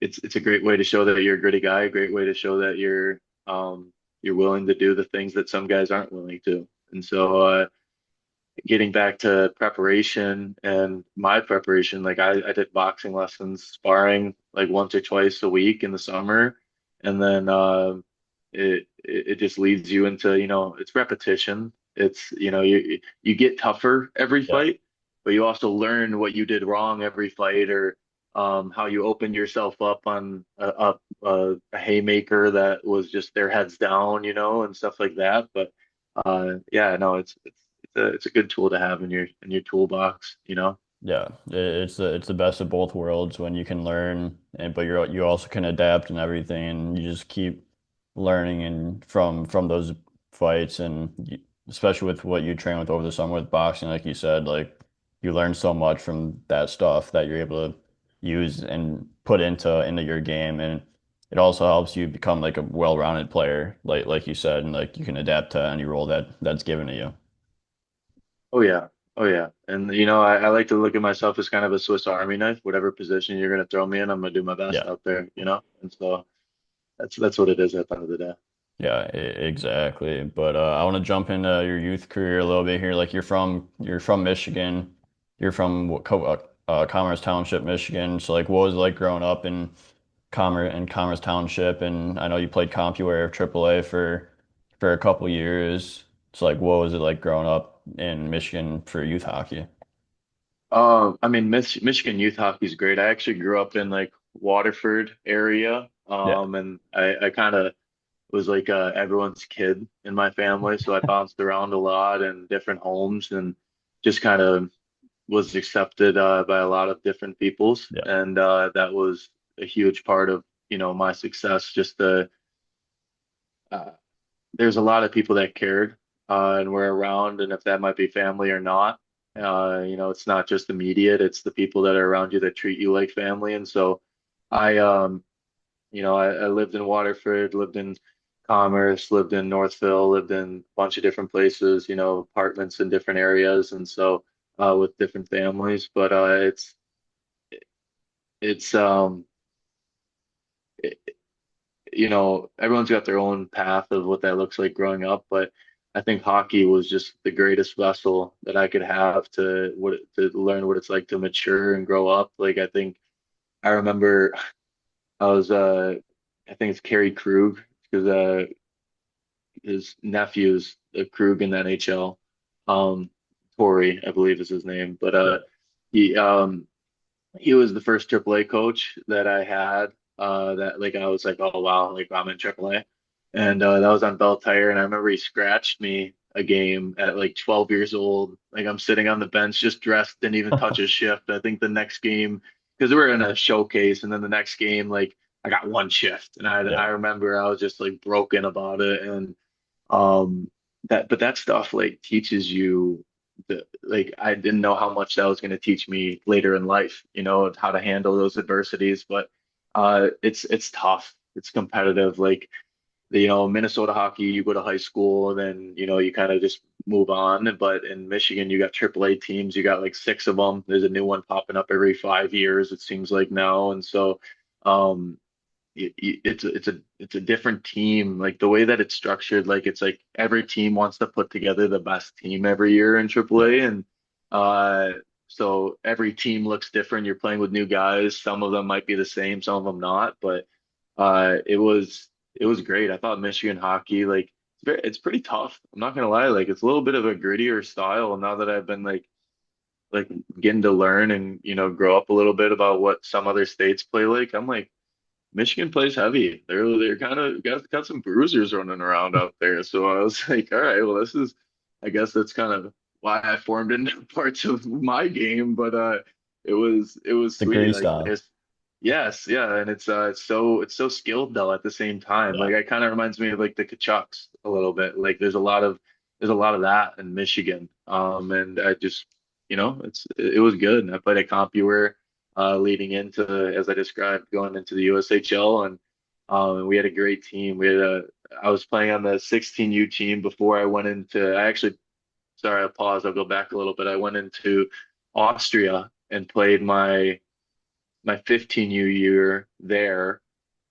it's a great way to show that you're a gritty guy, a great way to show that you're willing to do the things that some guys aren't willing to. And so getting back to preparation and my preparation, like I did boxing lessons, sparring like once or twice a week in the summer, and then it just leads you into, it's repetition. It's, you get tougher every yeah. fight, but you also learn what you did wrong every fight, or how you opened yourself up on a haymaker that was just their heads down, and stuff like that. But yeah, no, it's a good tool to have in your toolbox. Yeah, it's the best of both worlds when you can learn, and but you also can adapt and everything, and you just keep learning and from those fights, and especially with what you train with over the summer with boxing, like you said, like you learn so much from that stuff that you're able to use and put into your game, and it also helps you become like a well-rounded player, like you said, and like you can adapt to any role that's given to you. Oh yeah. Oh yeah. And I like to look at myself as kind of a Swiss Army knife. Whatever position you're gonna throw me in, I'm gonna do my best Yeah. out there. And so that's what it is at the end of the day. Yeah, exactly. But I want to jump into your youth career a little bit here. Like you're from Michigan. You're from Commerce Township, Michigan. So like, what was it like growing up in Commerce Township? And I know you played CompuWare of AAA for a couple years. So like, what was it like growing up in Michigan for youth hockey? I mean, Michigan youth hockey is great. I actually grew up in like Waterford area, Yeah, and I kind of was like everyone's kid in my family, so I bounced around a lot in different homes and just kind of was accepted by a lot of different peoples, yeah, and that was a huge part of my success. Just uh, there's a lot of people that cared and were around, and if that might be family or not, it's not just immediate, it's the people that are around you that treat you like family. And so I, I lived in Waterford, lived in Commerce, lived in Northville, lived in a bunch of different places, apartments in different areas, and so with different families. But it's it, everyone's got their own path of what that looks like growing up, but I think hockey was just the greatest vessel that I could have to learn what it's like to mature and grow up. Like I remember I was I think it's Kerry Krug because his nephew's a Krug in the NHL. Torrey, I believe is his name, but Yeah. he um he was the first AAA coach that I had. That like I was like, oh wow, like I'm in AAA, and that was on Bell Tire, and I remember he scratched me a game at like 12 years old. Like I'm sitting on the bench, just dressed, didn't even touch a shift. I think the next game, because we were in a showcase, and then the next game, like I got one shift, and I Yeah. remember I was just like broken about it, and um, but that stuff like teaches you like I didn't know how much that was going to teach me later in life, how to handle those adversities. But it's tough. It's competitive. Like Minnesota hockey, you go to high school and then you kind of just move on. But in Michigan, you got AAA teams. You got like six of them. There's a new one popping up every 5 years, it seems like now. And so um, it's a different team. Like the way that it's structured, like it's like every team wants to put together the best team every year in Yeah. AAA, and uh, so every team looks different. You're playing with new guys. Some of them might be the same, some of them not. But it was great. I thought Michigan hockey, like it's pretty tough. I'm not gonna lie. Like it's a little bit of a grittier style now that I've been like getting to learn and grow up a little bit about what some other states play like. I'm like Michigan plays heavy. They're kind of got some bruisers running around out there. So I was like, all right, well, I guess that's kind of why I formed into parts of my game. But it was The sweet. gritty Like style. yes, yeah, and it's so skilled though at the same time. Yeah. Like it kind of reminds me of like the Kachucks a little bit. Like there's a lot of that in Michigan. And I just it was good. I played at CompuWare leading into, as I described, going into the USHL, and we had a great team. I was playing on the 16U team before I went into. I actually, sorry, I paused. I'll go back a little bit. I went into Austria and played my 15U year there,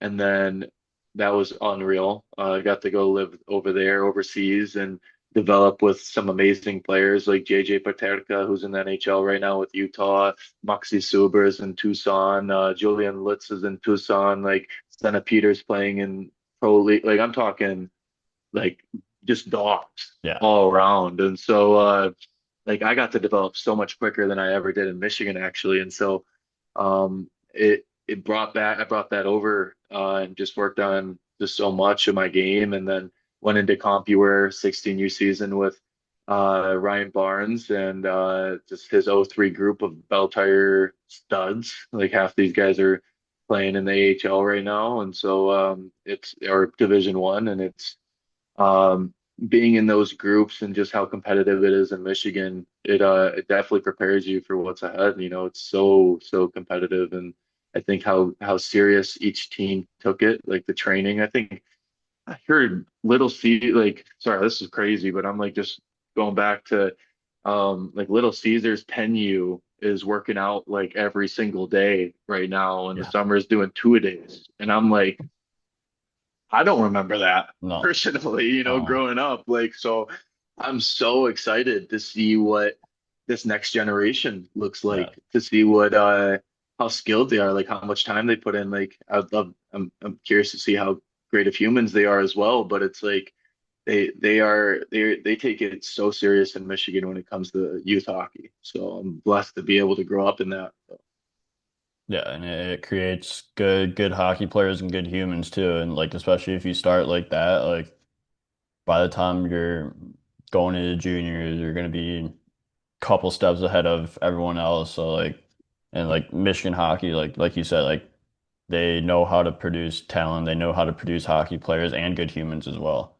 and then that was unreal. I got to go live over there overseas and develop with some amazing players like JJ Paterka, who's in the NHL right now with Utah, Maxi Subers in Tucson, Julian Lutz is in Tucson, like Stena Peters playing in pro league. Like I'm talking like just dogs Yeah. all around. And so like I got to develop so much quicker than I ever did in Michigan actually. And so I brought that over and just worked on just so much of my game, and then went into CompuWare 16U season with Ryan Barnes and just his '03 group of Bell Tire studs. Like half these guys are playing in the AHL right now, and so it's or Division One, and it's um, being in those groups and just how competitive it is in Michigan, it definitely prepares you for what's ahead. It's so competitive, and I think how serious each team took it, like the training. I think I heard Little C, like sorry, this is crazy, but I'm like just going back to like Little Caesars Penn is working out like every single day right now, and the Yeah. summer is doing two-a-days, and I'm like I don't remember that No. personally, Uh, growing up. Like, so I'm so excited to see what this next generation looks yeah. like, to see how skilled they are, like how much time they put in. Like, I'm curious to see how great of humans they are as well. But it's like they take it so serious in Michigan when it comes to youth hockey. So I'm blessed to be able to grow up in that. Yeah, and it creates good hockey players and good humans too. And like especially if you start like that, like by the time you're going into juniors, you're gonna be a couple steps ahead of everyone else. So like and like Michigan hockey, like you said, like they know how to produce talent, they know how to produce hockey players and good humans as well.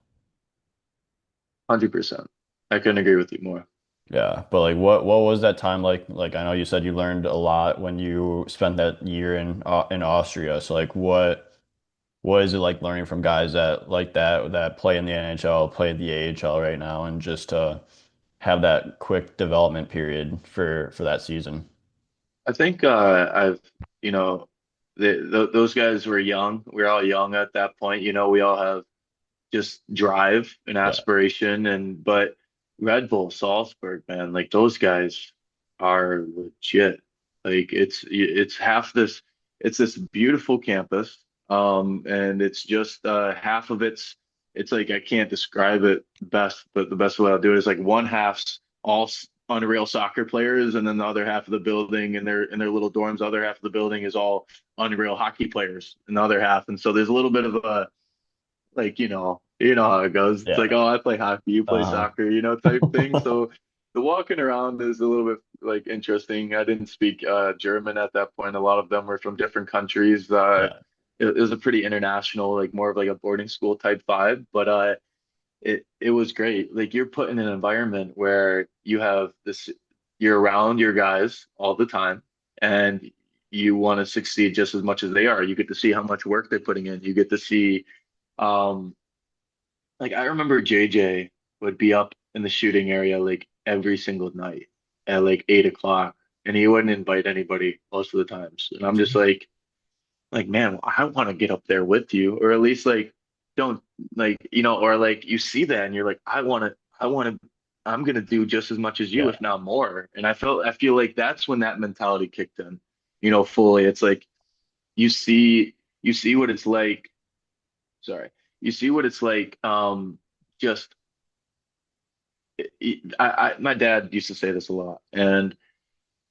100%. I couldn't agree with you more. Yeah, but like what was that time like? Like I know you said you learned a lot when you spent that year in Austria. So like what is it like learning from guys that like that play in the NHL, play the AHL right now, and just have that quick development period for that season? I think I've, you know, those guys were young. We were all young at that point. We all have just drive and Yeah, aspiration, but Red Bull, Salzburg, man, like those guys are legit. Like it's half this, it's this beautiful campus, and it's just half of it's like I can't describe it best, but the best way I'll do it is like one half's all unreal soccer players, and then the other half of the building and their little dorms, the other half of the building is all unreal hockey players in the other half, and so there's a little bit of a like you know how it goes. It's like, yeah. oh, I play hockey, you play Uh-huh. soccer, type thing. So the walking around is a little bit like interesting. I didn't speak German at that point. A lot of them were from different countries. Yeah, It was a pretty international, like more of like a boarding school type vibe, but it was great. Like you're put in an environment where you're around your guys all the time, and you want to succeed just as much as they are. You get to see how much work they're putting in. You get to see um like I remember JJ would be up in the shooting area like every single night at like 8 o'clock, and he wouldn't invite anybody most of the times. And I'm just like man, I want to get up there with you, or at least like don't like or like you see that and you're like, I'm gonna do just as much as you, yeah, if not more. And I feel like that's when that mentality kicked in, fully. It's like you see you see what it's like. Sorry, you see what it's like. Just my dad used to say this a lot, and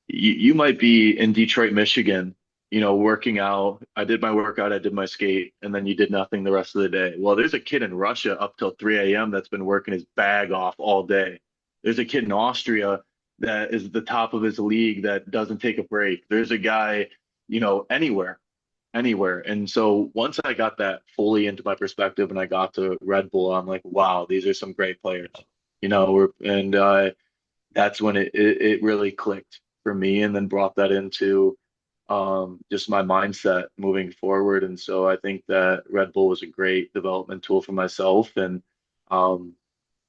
you might be in Detroit, Michigan, working out. I did my workout, I did my skate, and then you did nothing the rest of the day. Well, there's a kid in Russia up till 3 a.m. that's been working his bag off all day. There's a kid in Austria that is the top of his league that doesn't take a break. There's a guy, anywhere, anywhere. And so once I got that fully into my perspective and I got to Red Bull, I'm like, wow, these are some great players, and that's when it really clicked for me, and then brought that into just my mindset moving forward. And so I think that Red Bull was a great development tool for myself, and um,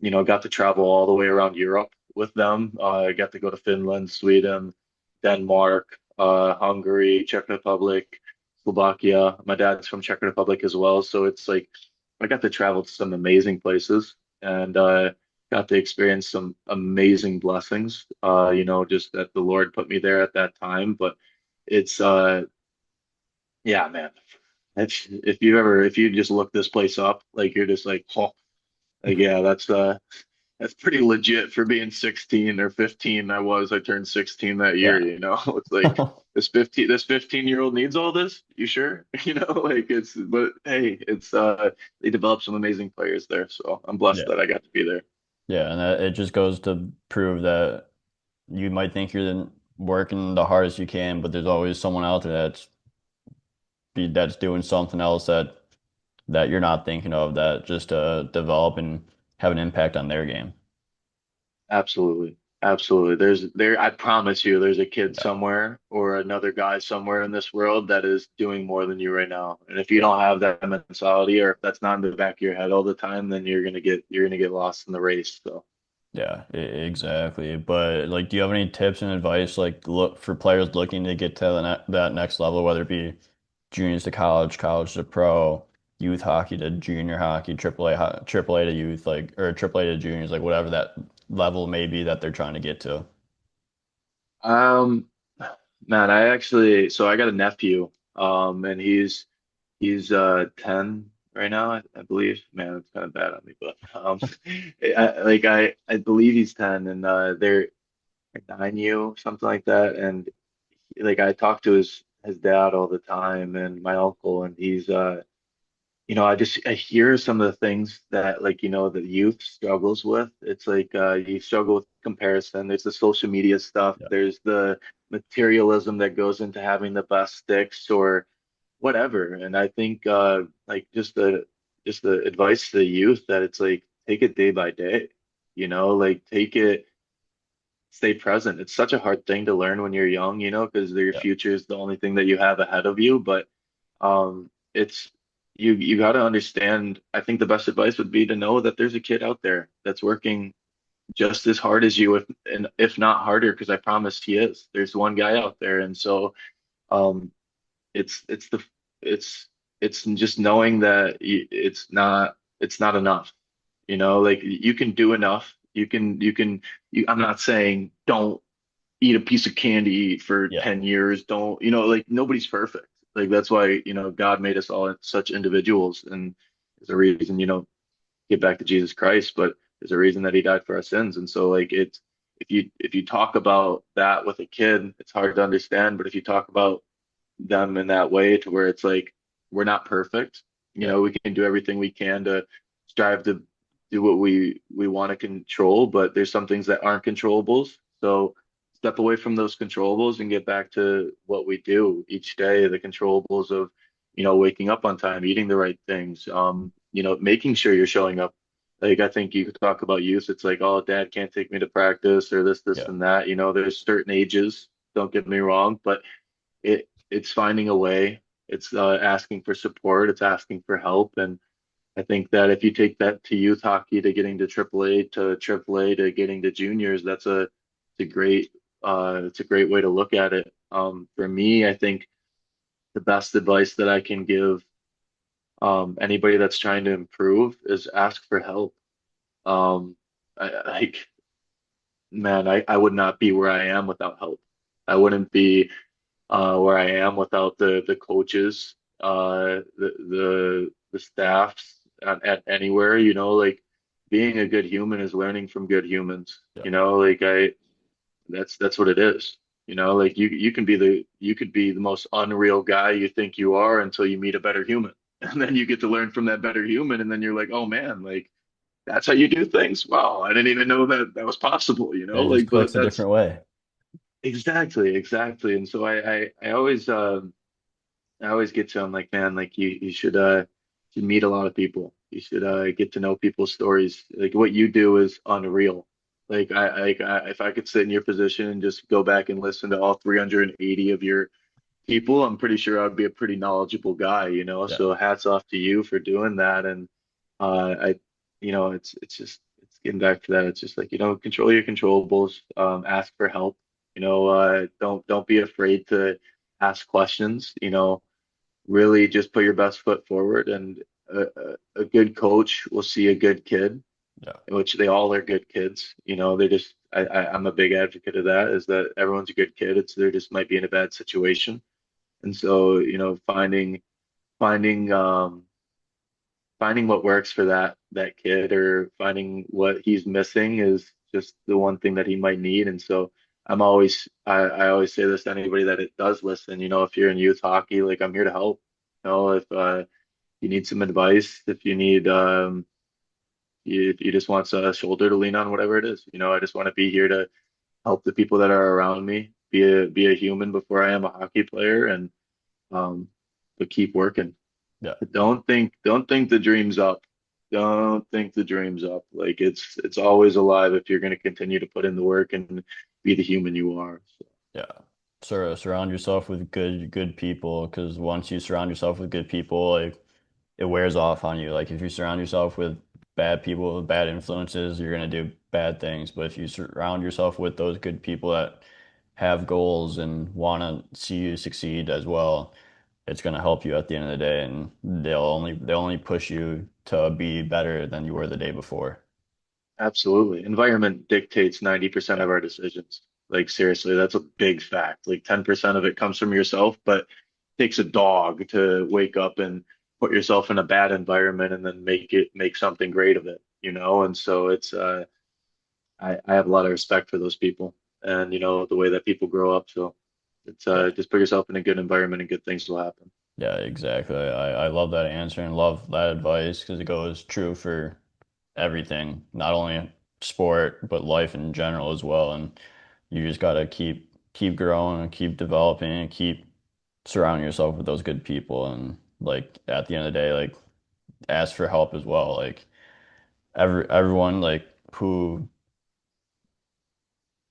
got to travel all the way around Europe with them. I got to go to Finland, Sweden, Denmark, Hungary, Czech Republic, Slovakia. My dad's from Czech Republic as well, so it's like I got to travel to some amazing places, and got to experience some amazing blessings. Just that the Lord put me there at that time. But it's yeah, man. If you just look this place up, like you're just like, oh, like yeah, that's pretty legit for being 16 or 15. I turned 16 that year, yeah. It's like this 15-year-old needs all this. You sure? Like but hey, they developed some amazing players there. So I'm blessed Yeah. that I got to be there. Yeah, and it just goes to prove that you might think you're working the hardest you can, but there's always someone out there that's doing something else that you're not thinking of that just to develop and have an impact on their game. Absolutely. Absolutely. I promise you, there's a kid Yeah, somewhere or another guy somewhere in this world that is doing more than you right now. And if you yeah, don't have that mentality, or if that's not in the back of your head all the time, then you're gonna get lost in the race. So yeah, exactly. But like, do you have any tips and advice like look for players looking to get to that next level, whether it be juniors to college, college to pro, youth hockey to junior hockey, triple A to youth, like or triple A to juniors, like whatever that level may be that they're trying to get to. um man, I got a nephew, and he's 10 right now, I believe. Man, it's kind of bad on me, but I believe he's 10, and they're 9U, something like that. And like I talk to his dad all the time and my uncle, and he's I hear some of the things that like the youth struggles with. It's like you struggle with comparison. There's the social media stuff. Yeah, There's the materialism that goes into having the best sticks, or whatever. And I think like just the advice to the youth that it's like take it day by day, like take it, stay present. It's such a hard thing to learn when you're young, because your Yeah, future is the only thing that you have ahead of you. But it's you got to understand. I think the best advice would be to know that there's a kid out there that's working just as hard as you, if not harder, because I promise he is. There's one guy out there, and so um, it's the it's just knowing that it's not enough. Like you can do enough. I'm not saying don't eat a piece of candy for yeah, 10 years. Don't, like nobody's perfect. Like that's why, God made us all such individuals. And there's a reason, get back to Jesus Christ, but there's a reason that he died for our sins. And so like it's if you talk about that with a kid, it's hard to understand. But if you talk about them in that way to where it's like we're not perfect. yeah, We can do everything we can to strive to do what we want to control, but there's some things that aren't controllables. So step away from those controllables and get back to what we do each day, the controllables of, waking up on time, eating the right things, making sure you're showing up. Like I think you could talk about youth. It's like, oh, dad can't take me to practice or this, yeah, and that. There's certain ages, don't get me wrong, but it's finding a way. It's asking for support. It's asking for help. And I think that if you take that to youth hockey, to getting to AAA to getting to juniors, it's a great way to look at it. For me, I think the best advice that I can give anybody that's trying to improve is ask for help. Um, like, man, I would not be where I am without help. I wouldn't be where I am without the coaches, the staffs at anywhere, like being a good human is learning from good humans, yeah. like that's what it is. Like you could be the most unreal guy you think you are until you meet a better human. And then you get to learn from that better human, and then you're like, oh man, like that's how you do things. Wow, I didn't even know that that was possible, It just like, but clicks a that's different way. exactly. And so I always get to them like, man, like you should meet a lot of people. You should get to know people's stories. Like what you do is unreal. If I could sit in your position and just go back and listen to all 380 of your people, I'm pretty sure I'd be a pretty knowledgeable guy, Yeah, So hats off to you for doing that. And I, it's just it's getting back to that. It's just like, control your controllables, ask for help, don't be afraid to ask questions, really just put your best foot forward, and a good coach will see a good kid, yeah, which they all are good kids. They just I'm a big advocate of that, is that everyone's a good kid. They just might be in a bad situation. And so, finding finding what works for that kid, or finding what he's missing, is just the one thing that he might need. And so I always say this to anybody that it does listen, if you're in youth hockey, like I'm here to help. If you need some advice, if you need if you just want a shoulder to lean on, whatever it is, I just want to be here to help the people that are around me, be a human before I am a hockey player, and um but keep working. yeah. Don't think the dream's up. Don't think the dream's up. Like it's always alive if you're going to continue to put in the work and be the human you are. So, Yeah. Surround yourself with good people, because once you surround yourself with good people, like it wears off on you. Like if you surround yourself with bad people, with bad influences, you're gonna do bad things. But if you surround yourself with those good people that have goals and want to see you succeed as well, it's gonna help you at the end of the day, and they'll only push you to be better than you were the day before. absolutely. Environment dictates 90% Yeah. of our decisions. Like seriously, that's a big fact. Like 10% of it comes from yourself, but it takes a dog to wake up and put yourself in a bad environment and then make something great of it. And so it's I have a lot of respect for those people, and the way that people grow up. So it's Yeah. just put yourself in a good environment and good things will happen. Yeah, exactly. I love that answer and love that advice, because it goes true for everything, not only sport, but life in general as well. And you just gotta keep growing and keep developing and keep surround yourself with those good people and like at the end of the day, like ask for help as well. Like everyone like who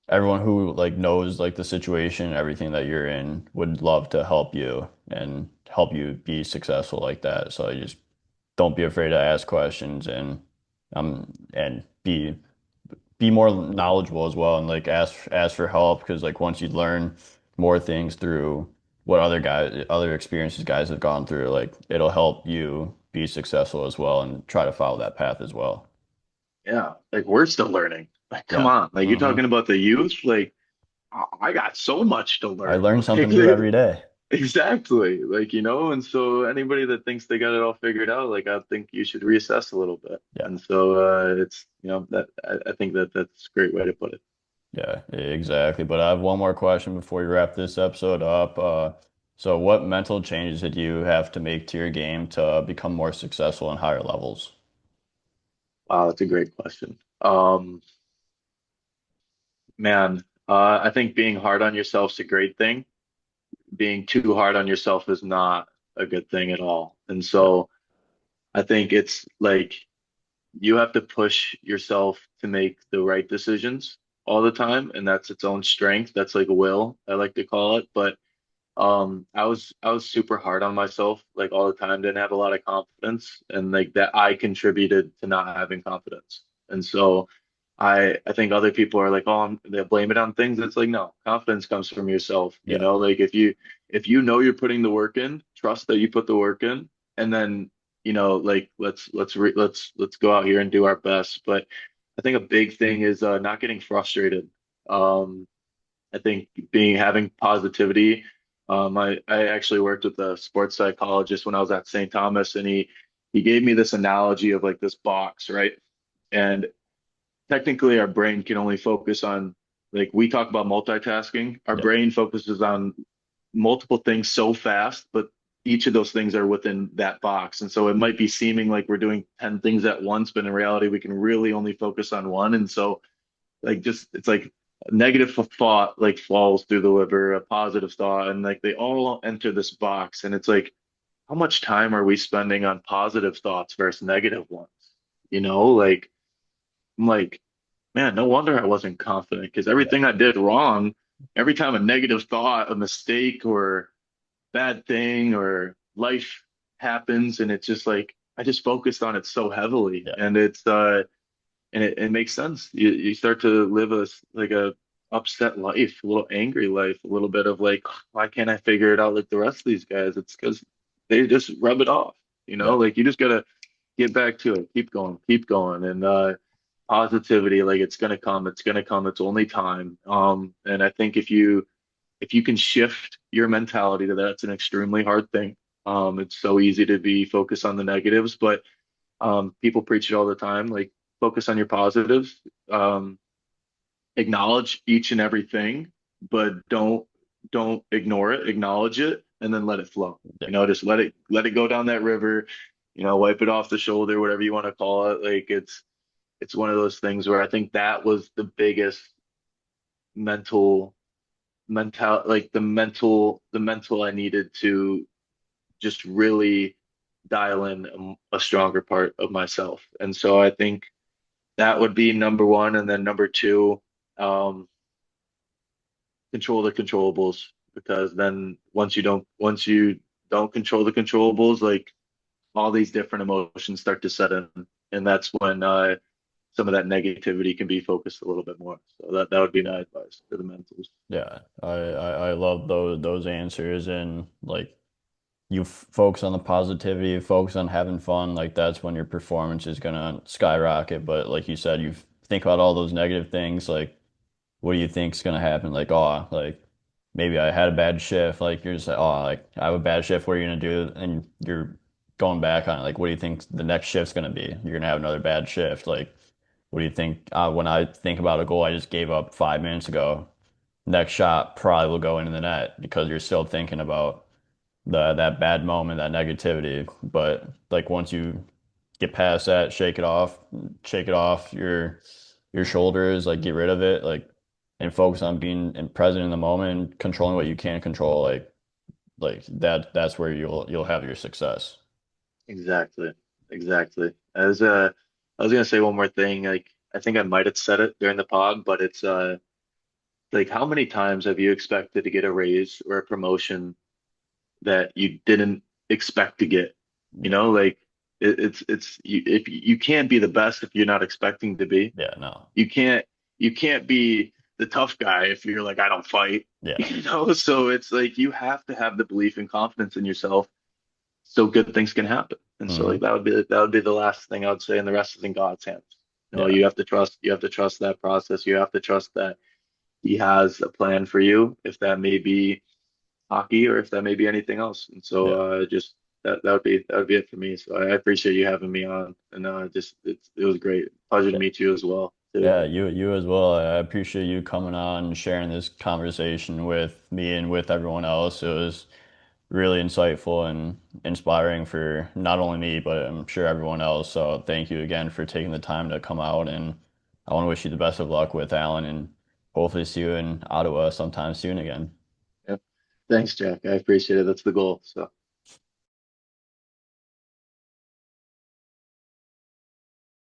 like knows like the situation, everything that you're in would love to help you and help you be successful like that. So you just don't be afraid to ask questions and be more knowledgeable as well and like ask for help because like once you learn more things through what other experiences guys have gone through, like it'll help you be successful as well and try to follow that path as well. Yeah, like we're still learning. Like, come Yeah. on, like you're Hmm. talking about the youth. Like, I got so much to I learn. learn Like, something new every day. exactly. Like, and so anybody that thinks they got it all figured out, like I think you should reassess a little bit. Yeah. And so it's, that I think that that's a great way to put it. Yeah, exactly. But I have one more question before we wrap this episode up. So what mental changes did you have to make to your game to become more successful in higher levels? Wow, that's a great question. Man, I think being hard on yourself is a great thing. Being too hard on yourself is not a good thing at all. And Yeah. so I think it's like you have to push yourself to make the right decisions all the time, and that's its own strength. That's like will, I like to call it. But I was super hard on myself like all the time, didn't have a lot of confidence, and like that I contributed to not having confidence. And so I think other people are like, oh, they blame it on things. It's like, no, confidence comes from yourself. Yeah. Like if you know you're putting the work in, trust that you put the work in, and then like let's go out here and do our best. But I think a big thing is not getting frustrated. Um, I think having positivity. I actually worked with a sports psychologist when I was at St. Thomas, and he gave me this analogy of like this box, right? And technically our brain can only focus on, like, we talk about multitasking. Our Yeah. brain focuses on multiple things so fast, but each of those things are within that box. And so it might be seeming like we're doing 10 things at once, but in reality, we can really only focus on one. And so, like, just it's like a negative thought like falls through the liver, a positive thought, and like they all enter this box. And it's like, how much time are we spending on positive thoughts versus negative ones? Like, I'm like, man, no wonder I wasn't confident because Yeah. everything I did wrong, every time a negative thought, a mistake, or bad thing, or life happens, and it's just like I just focused on it so heavily, Yeah. and it makes sense. You start to live like a upset life, a little angry life, a little bit of like, why can't I figure it out like the rest of these guys? It's because they just rub it off, Yeah. like you just gotta get back to it, keep going, and positivity, like it's gonna come, it's only time. And I think if you can shift your mentality to that, it's an extremely hard thing. It's so easy to be focused on the negatives, but people preach it all the time, like focus on your positives, um, acknowledge each and everything, but don't ignore it, acknowledge it, and then let it flow. Yeah. Just let it go down that river, wipe it off the shoulder, whatever you want to call it. Like it's one of those things where I think that was the biggest mental like the mental I needed to just really dial in a stronger part of myself. And so I think that would be number one. And then number two, um, control the controllables, because then once you don't control the controllables, like all these different emotions start to set in. And that's when some of that negativity can be focused a little bit more. So that would be my advice to the mentals. Yeah. I love those answers and like you focus on the positivity, focus on having fun, like that's when your performance is gonna skyrocket. But like you said, you think about all those negative things, like what do you think's gonna happen? Like, oh, like maybe I had a bad shift. Like you're just like, oh, like I have a bad shift. What are you gonna do? And you're going back on it. Like, what do you think the next shift's gonna be? You're gonna have another bad shift. Like, what do you think? When I think about a goal I just gave up 5 minutes ago, next shot probably will go into the net because you're still thinking about that bad moment, that negativity. But like once you get past that, shake it off your shoulders, like get rid of it, like and focus on being present in the moment, controlling what you can control. Like like that's where you'll have your success. Exactly. Exactly. I was gonna say one more thing. Like I think I might have said it during the pod, but it's like how many times have you expected to get a raise or a promotion that you didn't expect to get? You Yeah. know, like it's you if you can't be the best if you're not expecting to be. Yeah, no. You can't be the tough guy if you're like I don't fight. Yeah. You know, so it's like you have to have the belief and confidence in yourself so good things can happen. And so like Hmm. that would be the last thing I would say, and the rest is in God's hands. You know, Yeah. you have to trust that process. You have to trust that He has a plan for you, if that may be hockey or if that may be anything else. And so Yeah. just that would be it for me. So I appreciate you having me on, and just it was great. Pleasure to Yeah. meet you as well too. Yeah, you as well. I appreciate you coming on and sharing this conversation with me and with everyone else. It was really insightful and inspiring for not only me, but I'm sure everyone else. So thank you again for taking the time to come out, and I want to wish you the best of luck with Alan and hopefully see you in Ottawa sometime soon again. Yeah. Thanks, Jack. I appreciate it. That's the goal. So.